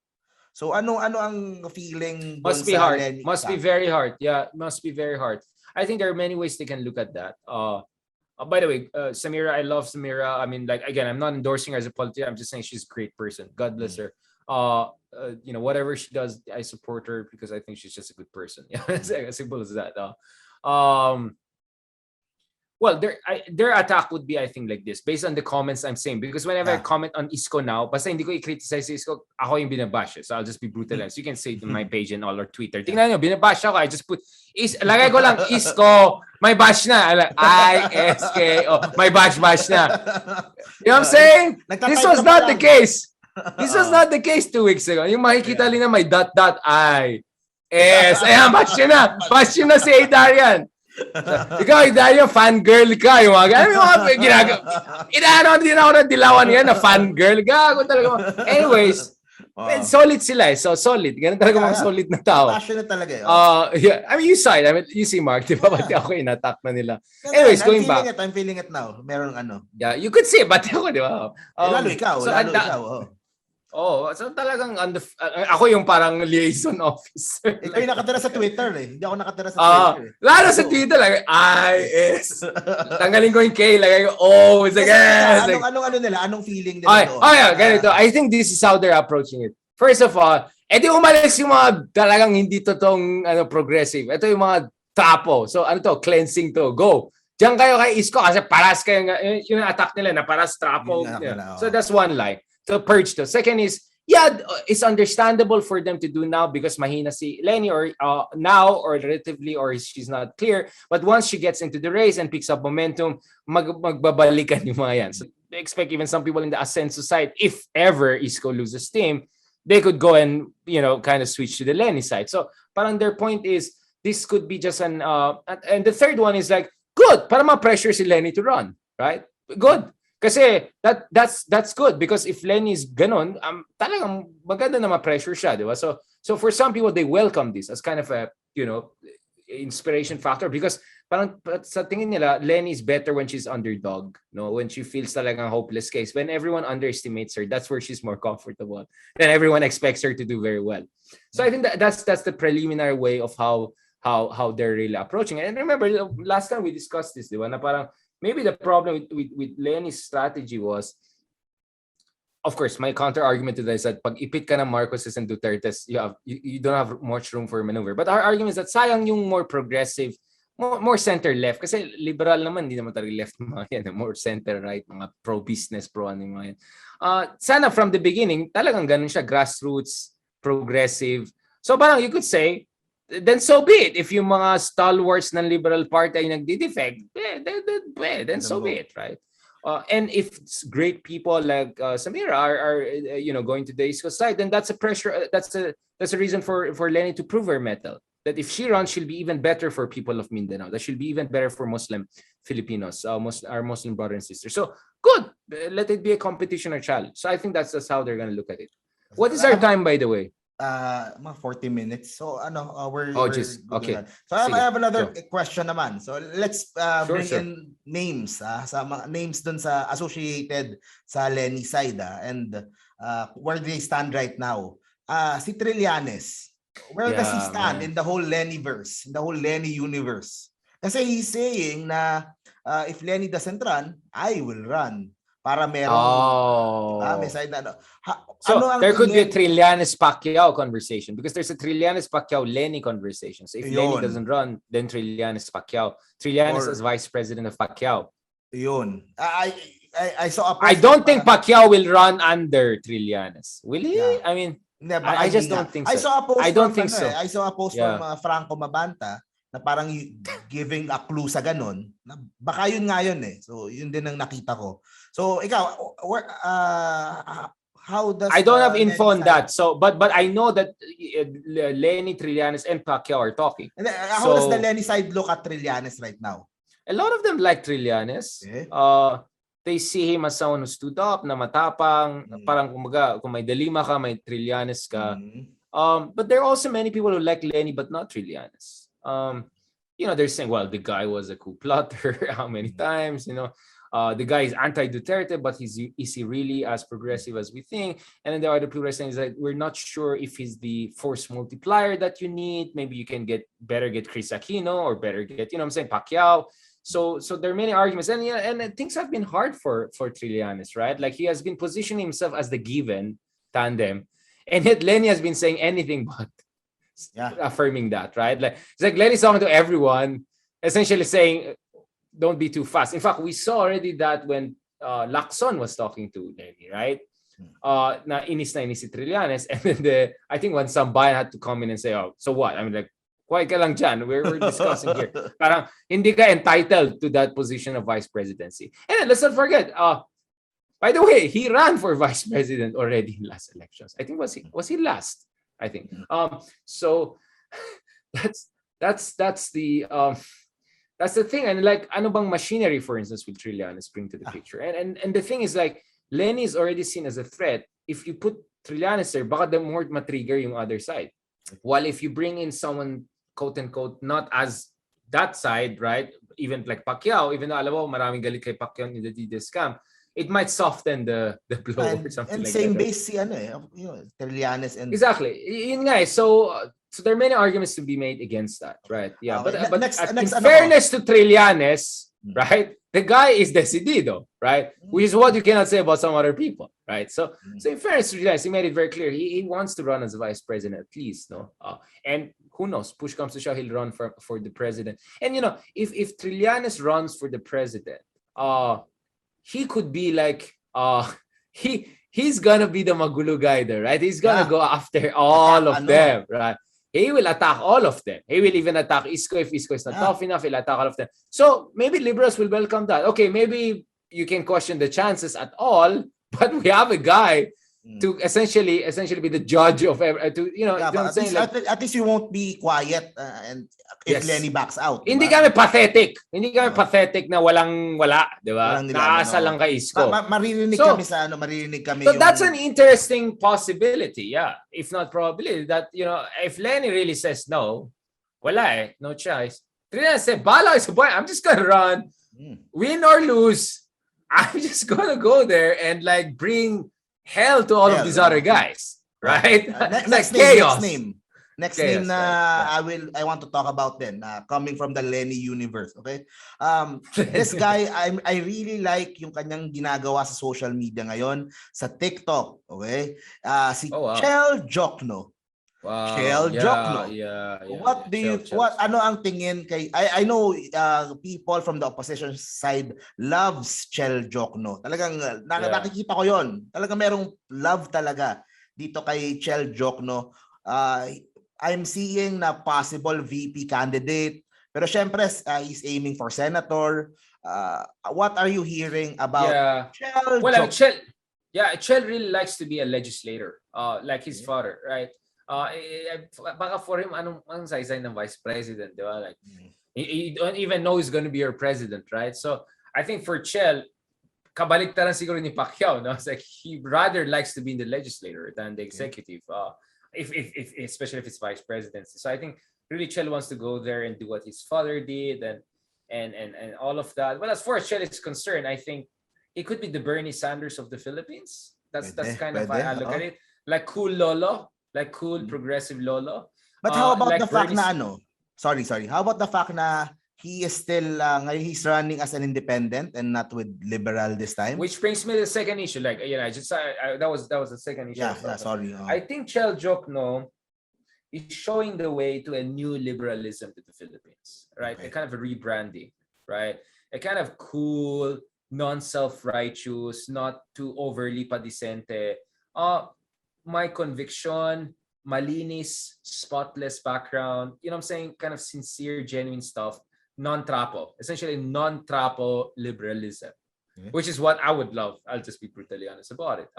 So ano ang feeling doon sa hard. Lenny? Must be very hard. Yeah, must be very hard. I think there are many ways they can look at that. By the way, Samira, I love Samira. I mean, like, again, I'm not endorsing her as a politician. I'm just saying she's a great person. God bless her. Whatever she does, I support her because I think she's just a good person. Yeah, as simple as that. Well, their attack would be, I think, like this, based on the comments I'm saying. Because whenever I comment on Isko now, basta hindi ko i-criticize si Isko, ako yung binabash. So I'll just be brutalized. You can say it on my page and all or Twitter. Tingnan nyo, binabash ako. I just put, lagay ko lang, Isko, may bash na. I-S-K-O, may bash na. You know what I'm saying? This was not the case. This was not the case 2 weeks ago. Yung makikita na may .I. S. Ayan, bash yun na si Darian. Ikaw, Dario, fangirl ka. Yung mga ginagawa. Din ako ng dilawan yan na fangirl. Gago talaga. Anyways, solid sila eh. So, solid. Ganun talaga mga solid na tao. Passionate talaga eh. Yeah. I mean, you saw it. I mean, you see Mark, di ba? Pati ako in-attack na nila. Anyways, going back. I'm feeling it now. Meron ano. Yeah, you could see it. Pati ako, di ba? Lalo ikaw. So talagang ako yung parang liaison officer. Ikaw yung nakatira sa Twitter eh. Hindi ako nakatira sa Twitter. Lalo sa Twitter, like, I-S. Tanggalin ko yung K, lagay ko O. Anong nila? Anong feeling nila doon? Ganito. I think this is how they're approaching it. First of all, edi umalis yung mga talagang hindi totoong progressive. Ito yung mga trapo. So cleansing to. Go. Diyan kayo kay Isko kasi paras kayo, yung attack nila na paras trapo. So that's one line. To purge to. Second is, it's understandable for them to do now because mahina si Lenny or now or relatively or she's not clear. But once she gets into the race and picks up momentum, magbabalikan yung mga yan. So they expect even some people in the Ascenso side, if ever Isko loses steam, they could go and kind of switch to the Lenny side. So parang their point is this could be just and the third one is like good para ma-pressure si Lenny to run, right? Good. Kasi that's good because if Lenny's ganon, talagang maganda na ma-pressure siya, di ba? So for some people they welcome this as kind of a inspiration factor because parang sa tingin nila Lenny's better when she's underdog, no? When she feels talagang hopeless case. When everyone underestimates her, that's where she's more comfortable. Then everyone expects her to do very well. So I think that's the preliminary way of how they're really approaching it. And remember last time we discussed this, di ba? Na parang maybe the problem with Lenny's strategy was, of course, my counter argument to that is that pag ipit ka ng Marcoses and Dutertes, you don't have much room for maneuver. But our argument is that sayang yung more progressive, more center left. Kasi liberal naman, hindi naman talaga left mga yan. More center right, mga pro-business, pro-ano mga yan. Sana from the beginning, talagang ganun siya, grassroots, progressive. So parang you could say, then so be it. If yung mga stalwarts ng Liberal Party ay nagdi-defect, then so be it, right? And if great people like Samira are going to the Isko side, then that's a pressure. That's a reason for Lenny to prove her mettle. That if she runs, she'll be even better for people of Mindanao. That she'll be even better for Muslim Filipinos, our Muslim brothers and sisters. So good. Let it be a competition or challenge. So I think that's how they're going to look at it. What is our time, by the way? Mga 40 minutes. So we're okay. So I have another question naman. So let's bring in names sa mga names dun sa associated sa Lenny side and where do they stand right now? Si Trillanes, where does he stand in the whole Lennyverse, in the whole Lenny universe? Kasi he's saying na if Lenny doesn't run, I will run. Para merong may side na So there could be a Trillanes-Pacquiao conversation because there's a Trillanes-Pacquiao-Lenny conversation. So if Lenny doesn't run, then Trillanes-Pacquiao. Trillanes as vice president of Pacquiao. Yun. I saw a post. I don't think Pacquiao will run under Trillanes. Will he? Yeah. I mean, I just don't think so. I saw a post I don't think so. I saw a post from Franco Mabanta na parang giving a clue sa ganun. Na baka yun nga yun eh. So yun din ang nakita ko. So ikaw, how does I don't have Lenny info on side... that. So, but I know that Lenny, Trillanes, and Pacquiao are talking. And how does the Lenny side look at Trillanes right now? A lot of them like Trillanes. Okay. They see him as someone who stood up, na matapang, parang kumaga, kung may Delima ka, may Trillanes ka. But there are also many people who like Lenny but not Trillanes. You know, they're saying, well, the guy was a coup plotter how many times, you know. The guy is anti-Duterte, but is he really as progressive as we think? And then there are other people saying that we're not sure if he's the force multiplier that you need. Maybe you can better get Chris Aquino, or better get, you know what I'm saying, Pacquiao. So there are many arguments, and yeah, and things have been hard for Trillanes, right? Like, he has been positioning himself as the given tandem, and yet Lenny has been saying anything but affirming that, right? Like, it's like Lenny's talking to everyone, essentially saying, don't be too fast. In fact, we saw already that when Lacson was talking to Lenny, right? Na inis si Trillanes, and then I think when Sambayan had to come in and say, oh, so what? I mean, like, quiet ka lang dyan. We're discussing here. Parang hindi ka entitled to that position of vice presidency. And then, let's not forget, by the way, he ran for vice president already in last elections. I think was he last? I think. So that's the thing. And like, ano bang machinery, for instance, will Trillanes bring to the picture? And the thing is, like, Lenny is already seen as a threat. If you put Trillanes there, baka the more matrigger yung other side. While if you bring in someone, quote unquote, not as that side, right? Even like Pacquiao, even though alam mo maraming galit kay Pacquiao in the DDS camp, it might soften the blow or something and like same that. Base si Trillanes and exactly. Yun nga, so there are many arguments to be made against that, right? Yeah, but in fairness to Trillanes, right? The guy is decidido, right? Which is what you cannot say about some other people, right? So in fairness to Trillanes, he made it very clear he wants to run as a vice president at least, no? And who knows? Push comes to shove, he'll run for the president. And you know, if Trillanes runs for the president, he could be like he's gonna be the magulo guy there, right? He's gonna go after all of them, right? He will attack all of them. He will even attack Isko if Isko is not tough enough. He'll attack all of them. So maybe liberals will welcome that. Okay, maybe you can question the chances at all, but we have a guy to essentially be the judge of at least you won't be quiet and if Lenny backs out. Hindi kami pathetic. Hindi kami pathetic na wala, di ba? Naasa lang kay Isko. Maririnig kami sa maririnig kami So that's an interesting possibility, yeah. If not probability, that, you know, if Lenny really says no, wala no choice. Trillanes say, bala is a boy, I'm just gonna run. Win or lose, I'm just gonna go there and like bring hell to all of these other guys, right? Next name. Next name na I want to talk about then, coming from the Lenny universe, okay? This guy, I really like yung kanyang ginagawa sa social media ngayon, sa TikTok, okay? Si Chel Jokno. Wow. Chel Jokno. What ano ang tingin kay I know people from the opposition side loves Chel Jokno. Talagang nakikita ko 'yon. Talagang merong love talaga dito kay Chel Jokno. I'm seeing na possible VP candidate, pero syempre he's aiming for senator. What are you hearing about Chel Jokno? Chel really likes to be a legislator, like his father, right? Baka for him, anong size ng vice president, di ba? Like, you don't even know he's going to be your president, right? So I think for Chel, kabaliktaran siguro ni Pacquiao, no? It's like he rather likes to be in the legislature than the executive, if especially if it's vice presidency. So I think really Chel wants to go there and do what his father did and all of that. Well, as far as Chel is concerned, I think he could be the Bernie Sanders of the Philippines. That's kind of how I look at it. Like cool lolo. Like cool progressive lolo. But how about like the fact na Sorry. How about the fact na he is still he's running as an independent and not with liberal this time? Which brings me to the second issue. Like, you know, that was the second issue. Sorry. I think Chel Jokno is showing the way to a new liberalism to the Philippines, right? A kind of a rebranding, right? A kind of cool, non-self-righteous, not too overly padicente. My conviction, malinis, spotless background, you know what I'm saying? Kind of sincere, genuine stuff, non-trapo, essentially non-trapo liberalism. which is what I would love. I'll just be brutally honest about it.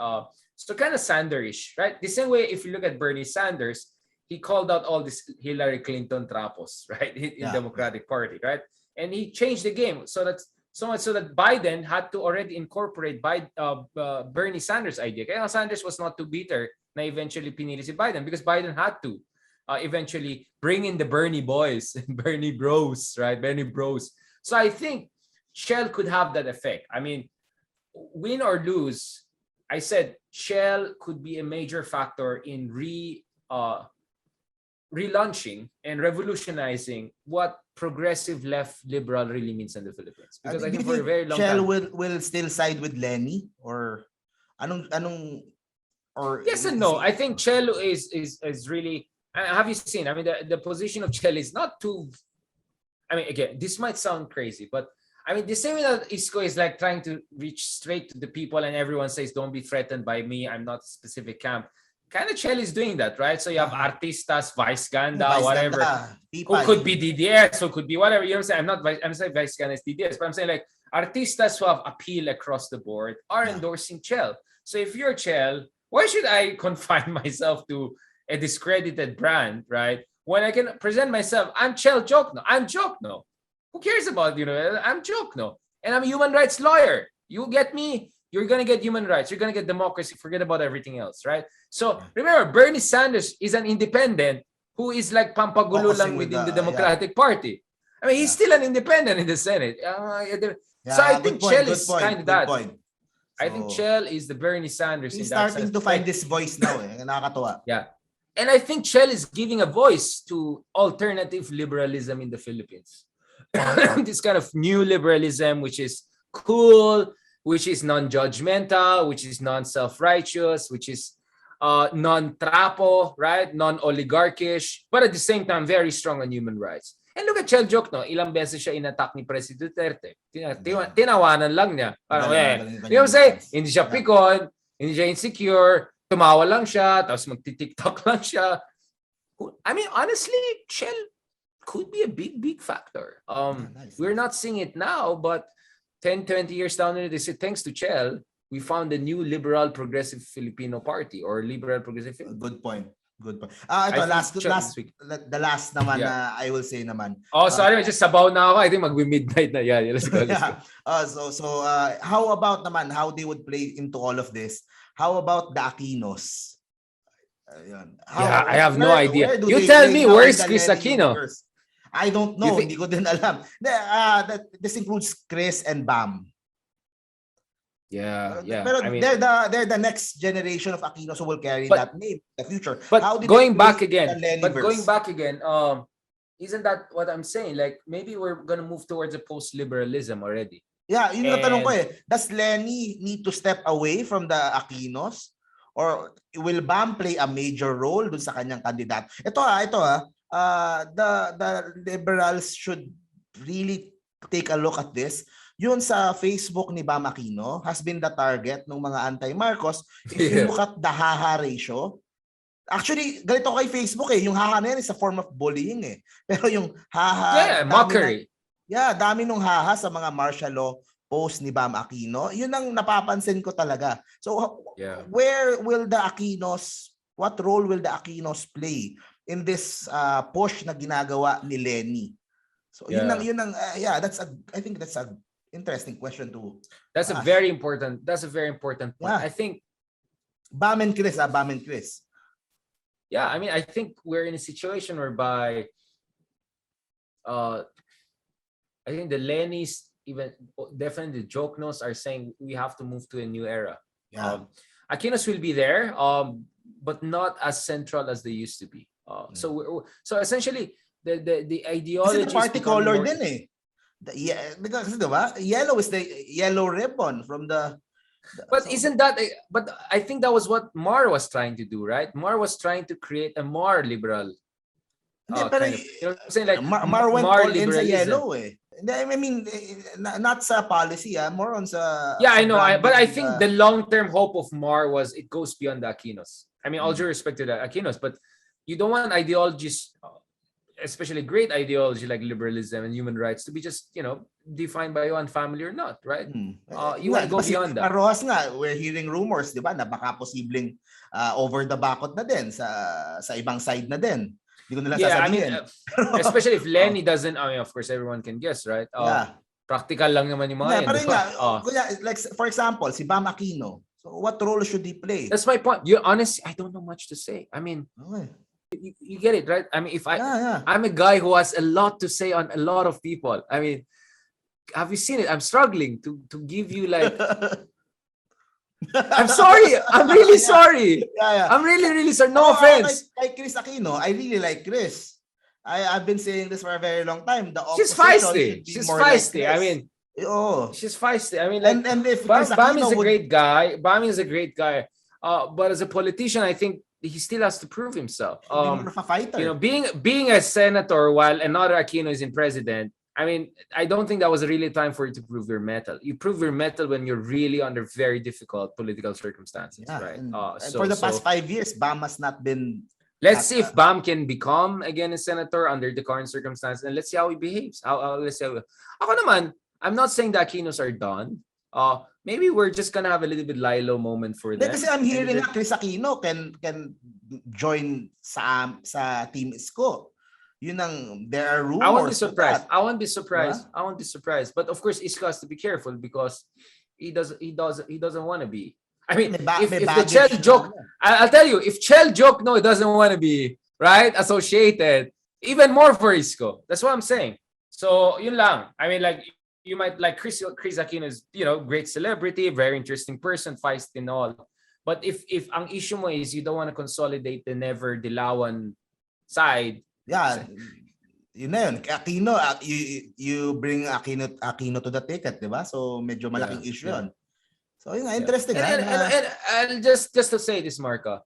So kind of Sanderish, right? The same way, if you look at Bernie Sanders, he called out all this Hillary Clinton trapos, right, in Democratic Party, right? And he changed the game so that so much so that Biden had to already incorporate Bernie Sanders' idea. Kaya Sanders was not too bitter na eventually pinili si Biden because Biden had to eventually bring in the Bernie boys, Bernie bros, right? Bernie bros. So I think Shell could have that effect. I mean, win or lose, I said Shell could be a major factor in relaunching and revolutionizing what progressive left liberal really means in the Philippines. Because I think for a very long Shell time, will still side with Lenny or anong or yes and no. I think Shell is really. Have you seen? I mean, the position of Shell is not too. I mean, again, this might sound crazy, but I mean, the same way that Isko is like trying to reach straight to the people, and everyone says, "Don't be threatened by me. I'm not a specific camp." Kind of Shell is doing that, right? So you have artistas, Vice Ganda, whatever, who could be DDS, who could be whatever. You know what I'm saying? I'm saying Vice Ganda is DDS, but I'm saying like artistas who have appeal across the board are endorsing Shell. So if you're Shell, why should I confine myself to a discredited brand, right? When I can present myself, I'm Shell Jokno. I'm Jokno. Who cares about, I'm Jokno. And I'm a human rights lawyer. You get me? You're going to get human rights. You're going to get democracy. Forget about everything else, right? So remember, Bernie Sanders is an independent who is like pampagulo lang within the Democratic Party. I mean, he's still an independent in the Senate. So I think Shell is kind of that. So, I think Shell is the Bernie Sanders. He's starting to find this voice now. Nakakatuwa. Yeah. And I think Shell is giving a voice to alternative liberalism in the Philippines. This kind of new liberalism, which is cool, which is non-judgmental, which is non-self-righteous, which is non-trapo, right? Non-oligarchish, but at the same time, very strong on human rights. And look at Shell Jokno, ilang beses siya inattack ni President Duterte. Tinawanan lang niya. Parang, you know what I'm saying? Hindi siya pikon, hindi siya insecure, tumawa lang siya, tapos magti-TikTok lang siya. I mean, honestly, Shell could be a big factor. We're not seeing it now, but 10, 20 years down the road, they say, thanks to Shell, we found a new liberal progressive Filipino party or liberal progressive Filipino. Good point. Ito, the last naman na I will say naman. Oh, sorry, just sabaw na ako. I think magbi-midnight na. Yeah, let's go. So how about naman how they would play into all of this? How about the Aquinos? I have no idea. You tell me, where's Chris Aquino? I don't know. Hindi ko din alam. This includes Chris and Bam. Yeah. Pero I mean, they're the next generation of Aquinos who will carry that name in the future. But going back again, isn't that what I'm saying? Like maybe we're gonna move towards a post-liberalism already. Yeah, yun yung tanong ko eh. Does Lenny need to step away from the Aquinos? Or will Bam play a major role dun sa kanyang kandidato? The liberals should really take a look at this. Yun sa Facebook ni Bam Aquino has been the target ng mga anti-Marcos. If you look at the haha ratio, actually, ganito kay Facebook eh, yung haha na yan is a form of bullying eh. Pero yung haha... mockery. Dami nung haha sa mga martial law post ni Bam Aquino. Yun ang napapansin ko talaga. So, where will the Aquinos, what role will the Aquinos play in this push na ginagawa ni Lenny? So, I think that's a interesting question to That's a very important point. Yeah. I think Bam and Chris. Yeah, I mean, I think we're in a situation whereby I think the Lennys, even definitely the Joknos, are saying we have to move to a new era. Aquinos will be there, but not as central as they used to be. So essentially, the ideology. Kasi the party color din eh. Because diba? Yellow is the yellow ribbon from the. But isn't that? But I think that was what Mar was trying to do, right? Mar was trying to create a more liberal. Saying like Mar went all in sa yellow eh. I mean, not sa policy, more on sa. Yeah, I know. But I think the long-term hope of Mar was it goes beyond the Aquinos. I mean, all due respect to the Aquinos, but you don't want ideologies especially great ideology like liberalism and human rights to be just, defined by one family or not, right? You want to go beyond that. Rojas nga, we're hearing rumors, di ba, na baka posibleng over the bakot na din sa ibang side na din. Hindi ko nila sasabihin. Especially if Lenny doesn't, of course, everyone can guess, right? Practical lang naman yung mga yan. Like, for example, si Bam Aquino. So what role should he play? That's my point. Honestly, I don't know much to say. I mean, you get it, right? I mean, if I'm a guy who has a lot to say on a lot of people. I mean, have you seen it? I'm struggling to give you like. I'm sorry. I'm really sorry. I'm really, really sorry. No offense. Like Chris Aquino, I really like Chris. I've been saying this for a very long time. She's feisty. She's feisty. I mean, she's feisty. I mean, like, and if Bam is a great guy. Bam is a great guy. But as a politician, I think he still has to prove himself. More of a fighter. Being a senator while another Aquino is in president. I mean, I don't think that was really time for you to prove your mettle. You prove your mettle when you're really under very difficult political circumstances, right? And for the past 5 years, Bam has not been. Let's see if Bam can become again a senator under the current circumstances, and let's see how he behaves. Let's see. Ako naman, I'm not saying the Aquinos are done. Maybe we're just gonna have a little bit Lilo moment for them. Kasi I'm hearing that Chris Aquino can join sa Team Isko. There are rumors. I won't be surprised. I won't be surprised. I won't be surprised. But of course, Isko has to be careful because he doesn't want to be. I mean, if the Chel joke, I'll tell you, if Chel joke, no, he doesn't want to be right associated. Even more for Isko. That's what I'm saying. So yun lang. I mean, like you might like Chris Aquino is great celebrity, very interesting person, feisty and all. But if ang issue mo is you don't want to consolidate the never dilawan side. Yeah, yun na yun. Aquino, you bring Aquino to the ticket, di ba? So medyo malaking issue yun. So yun nga, interesting. And just to say this, Marca,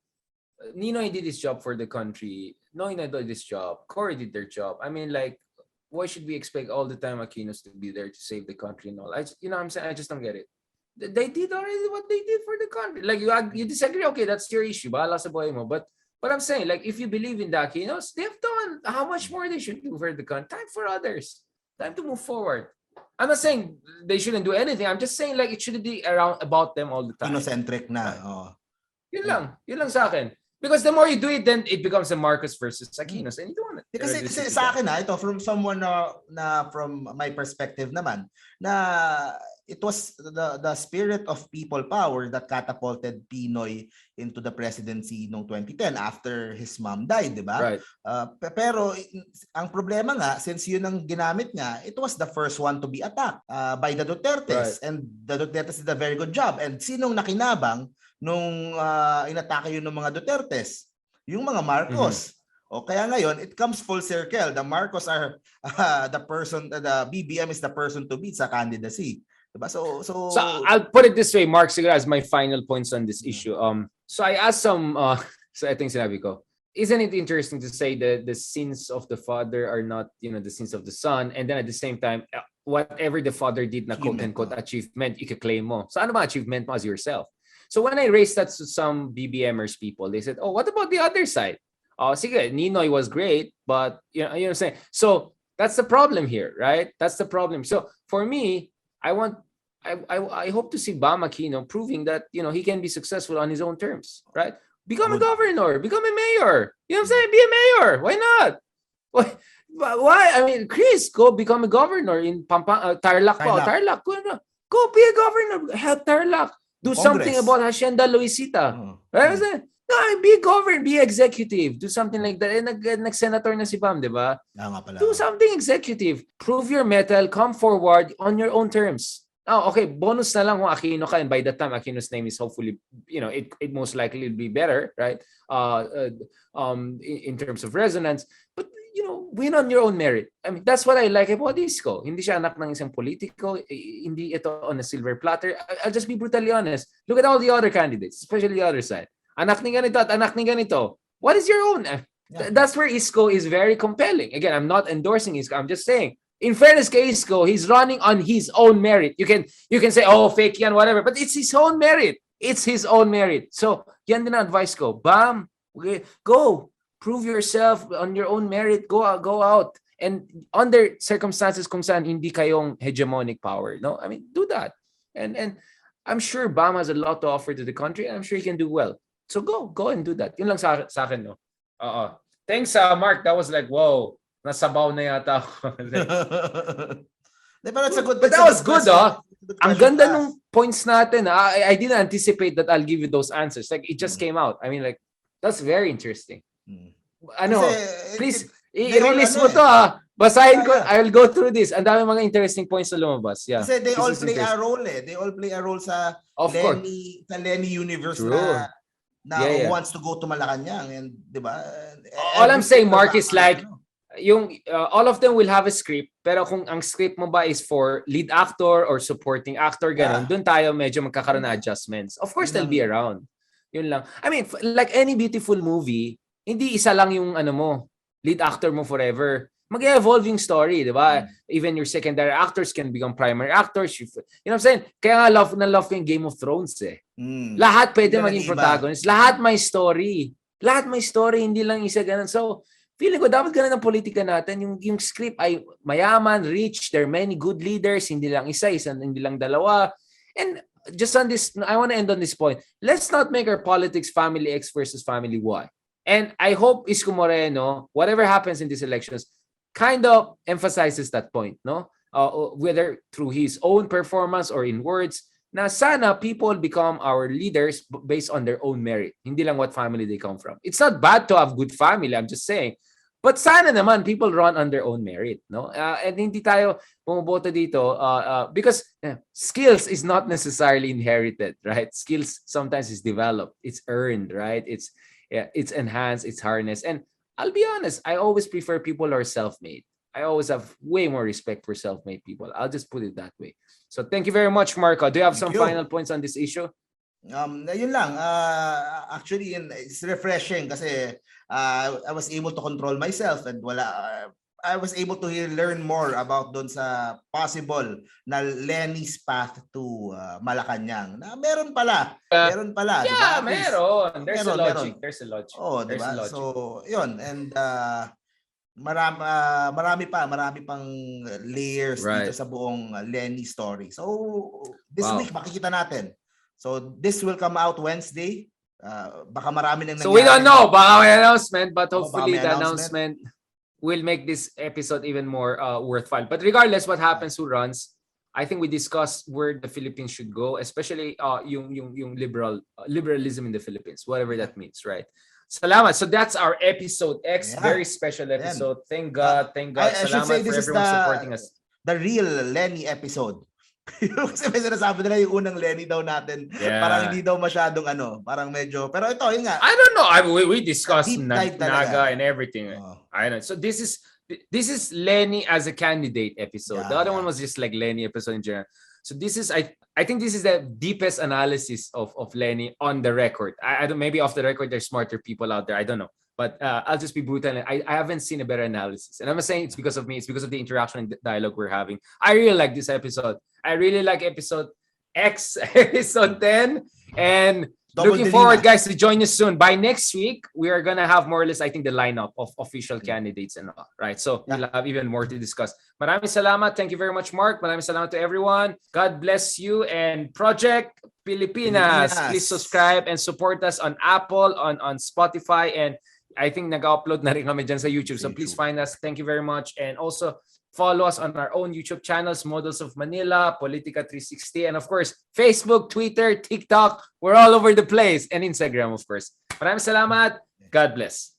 Ninoy did his job for the country. Noyna did his job. Cory did their job. I mean, like, why should we expect all the time Aquinos to be there to save the country and all? You know what I'm saying? I just don't get it. They did already what they did for the country. Like, you disagree? Okay, that's your issue. Bahala sa buhay mo. But I'm saying, like, if you believe in the Aquinos, they've done how much more they should do for the country. Time for others. Time to move forward. I'm not saying they shouldn't do anything. I'm just saying, like, it shouldn't be about them all the time. Inocentric na. Yun lang sa akin. Because the more you do it, then it becomes a Marcos versus Aquinos. And you don't want it. Kasi sa akin ito from someone na from my perspective naman, na it was the spirit of people power that catapulted Pinoy into the presidency noong 2010 after his mom died, di ba? Right. Pero ang problema nga, since yun ang ginamit niya, it was the first one to be attacked by the Dutertes. Right. And the Dutertes did a very good job. And sinong nakinabang nung inatake yun ng mga Dutertes? Yung mga Marcos. O kaya ngayon, it comes full circle. The Marcos are the person, the BBM is the person to beat sa candidacy. Diba? So I'll put it this way, Mark, siguro as my final points on this issue. So I asked some, so I think sinabi ko, isn't it interesting to say that the sins of the father are not, the sins of the son, and then at the same time, whatever the father did na quote-unquote achievement, ika-claim mo. So ano ba achievement mo as yourself? So when I raised that to some BBMers people, they said, oh, what about the other side? Sige, Ninoy was great, but you know what I'm saying? So that's the problem here, right? That's the problem. So for me, I hope to see Bam Aquino proving that he can be successful on his own terms, right? Become a governor, become a mayor. You know what I'm saying? Be a mayor. Why not? Why? I mean, Chris, go become a governor in Tarlac. Tarlac. Go be a governor. Help Tarlac. Do something about Hacienda Luisita. Right? No, I mean, be a governor, be executive. Do something like that. Nag-senator na si Bam, di ba? Do something executive. Prove your mettle. Come forward on your own terms. Oh, okay. Bonus na lang kung Aquino ka. And by that time, Aquino's name is hopefully, it most likely will be better, right? In terms of resonance. But, win on your own merit. I mean, that's what I like about Isko. Hindi siya anak ng isang politiko. Hindi ito on a silver platter. I'll just be brutally honest. Look at all the other candidates, especially the other side. Anak ni ganito at anak ni ganito. What is your own? That's where Isko is very compelling. Again, I'm not endorsing Isko. I'm just saying, in fairness kay Isko, he's running on his own merit. You can say, oh, fake yan, whatever. But it's his own merit. It's his own merit. So, yan din ang advice ko. Bam, okay, go. prove yourself on your own merit. Go out. And under circumstances kung saan hindi kayong hegemonic power, no? I mean, do that. And I'm sure Bam has a lot to offer to the country, and I'm sure he can do well. So go and do that. Yun lang sa akin, no? Thanks, Mark. That was like, whoa. Nasabaw na yata ako. But that was good, Ang ganda nung points natin. I didn't anticipate that I'll give you those answers. Like, it just came out. I mean, like, that's very interesting. Ano, please, i-release mo to, Basahin ko. I'll go through this. Ang dami mga interesting points na lumabas. Yeah. Kasi they all play a role They all play a role sa Lenny universe na who wants to go to Malacanang. And, di ba? All I'm saying, Mark, is like, all of them will have a script, pero kung ang script mo ba is for lead actor or supporting actor, ganun, dun tayo medyo magkakaroon na adjustments. Of course, they'll be around. Yun lang. I mean, like any beautiful movie, hindi isa lang yung lead actor mo forever. Mag-evolve yung story, di ba? Even your secondary actors can become primary actors. You know what I'm saying? Kaya nga love ko yung Game of Thrones Lahat pwede maging protagonist. Lahat may story. Hindi lang isa ganun. So, feeling ko dapat ganun ang politika natin. Yung script ay mayaman, rich, there are many good leaders, hindi lang isa, hindi lang dalawa. And just on this, I want to end on this point. Let's not make our politics family X versus family Y. And I hope Isko Moreno, whatever happens in these elections, kind of emphasizes that point, no? Whether through his own performance or in words, na sana people become our leaders based on their own merit. Hindi lang what family they come from. It's not bad to have good family, I'm just saying. But sana naman people run on their own merit, no? And hindi tayo bumoboto dito because skills is not necessarily inherited, right? Skills sometimes is developed, it's earned, right? It's enhanced, it's harnessed. And I'll be honest, I always prefer people who are self-made. I always have way more respect for self-made people. I'll just put it that way. So thank you very much, Marco. Do you have some final points on this issue? Yun lang. Actually, it's refreshing kasi I was able to control myself and I was able to learn more about doon sa possible na Lenny's path to Malacanang. Na meron pala. Yeah, diba? meron. There's a logic. Oh, diba? So, yun. And marami pang layers dito sa buong Lenny story. So, this week makikita natin. So, this will come out Wednesday. Baka marami nang nangyari. So, we don't know. Baka may announcement, but hopefully the announcement will make this episode even more worthwhile. But regardless what happens, who runs, I think we discussed where the Philippines should go, especially yung liberalism in the Philippines, whatever that means, right? Salamat. So that's our episode X, very special episode. Thank God. Salamat for everyone supporting us. The real Lenny episode. Kasi may sinasabi nila yung unang Lenny daw natin. Parang hindi daw masyadong parang medyo, pero ito, yun nga. I don't know. We discussed Naga and everything. I don't know. So this is Lenny as a candidate episode. The other one was just like Lenny episode in general. So this is, I think this is the deepest analysis of Lenny on the record. I don't, maybe off the record there's smarter people out there. I don't know. But I'll just be brutal. I haven't seen a better analysis. And I'm not saying it's because of me. It's because of the interaction and dialogue we're having. I really like this episode. I really like episode X, episode 10. And looking forward, guys, to join us soon. By next week, we are going to have more or less, I think, the lineup of official candidates and all. Right? So we'll have even more to discuss. Maraming salamat. Thank you very much, Mark. Maraming salamat to everyone. God bless you. And Project Pilipinas. Please subscribe and support us on Apple, on Spotify, and I think nag-upload na rin kami dyan sa YouTube. So please find us. Thank you very much. And also follow us on our own YouTube channels, Models of Manila, Politica 360, and of course, Facebook, Twitter, TikTok. We're all over the place. And Instagram, of course. Maraming salamat. God bless.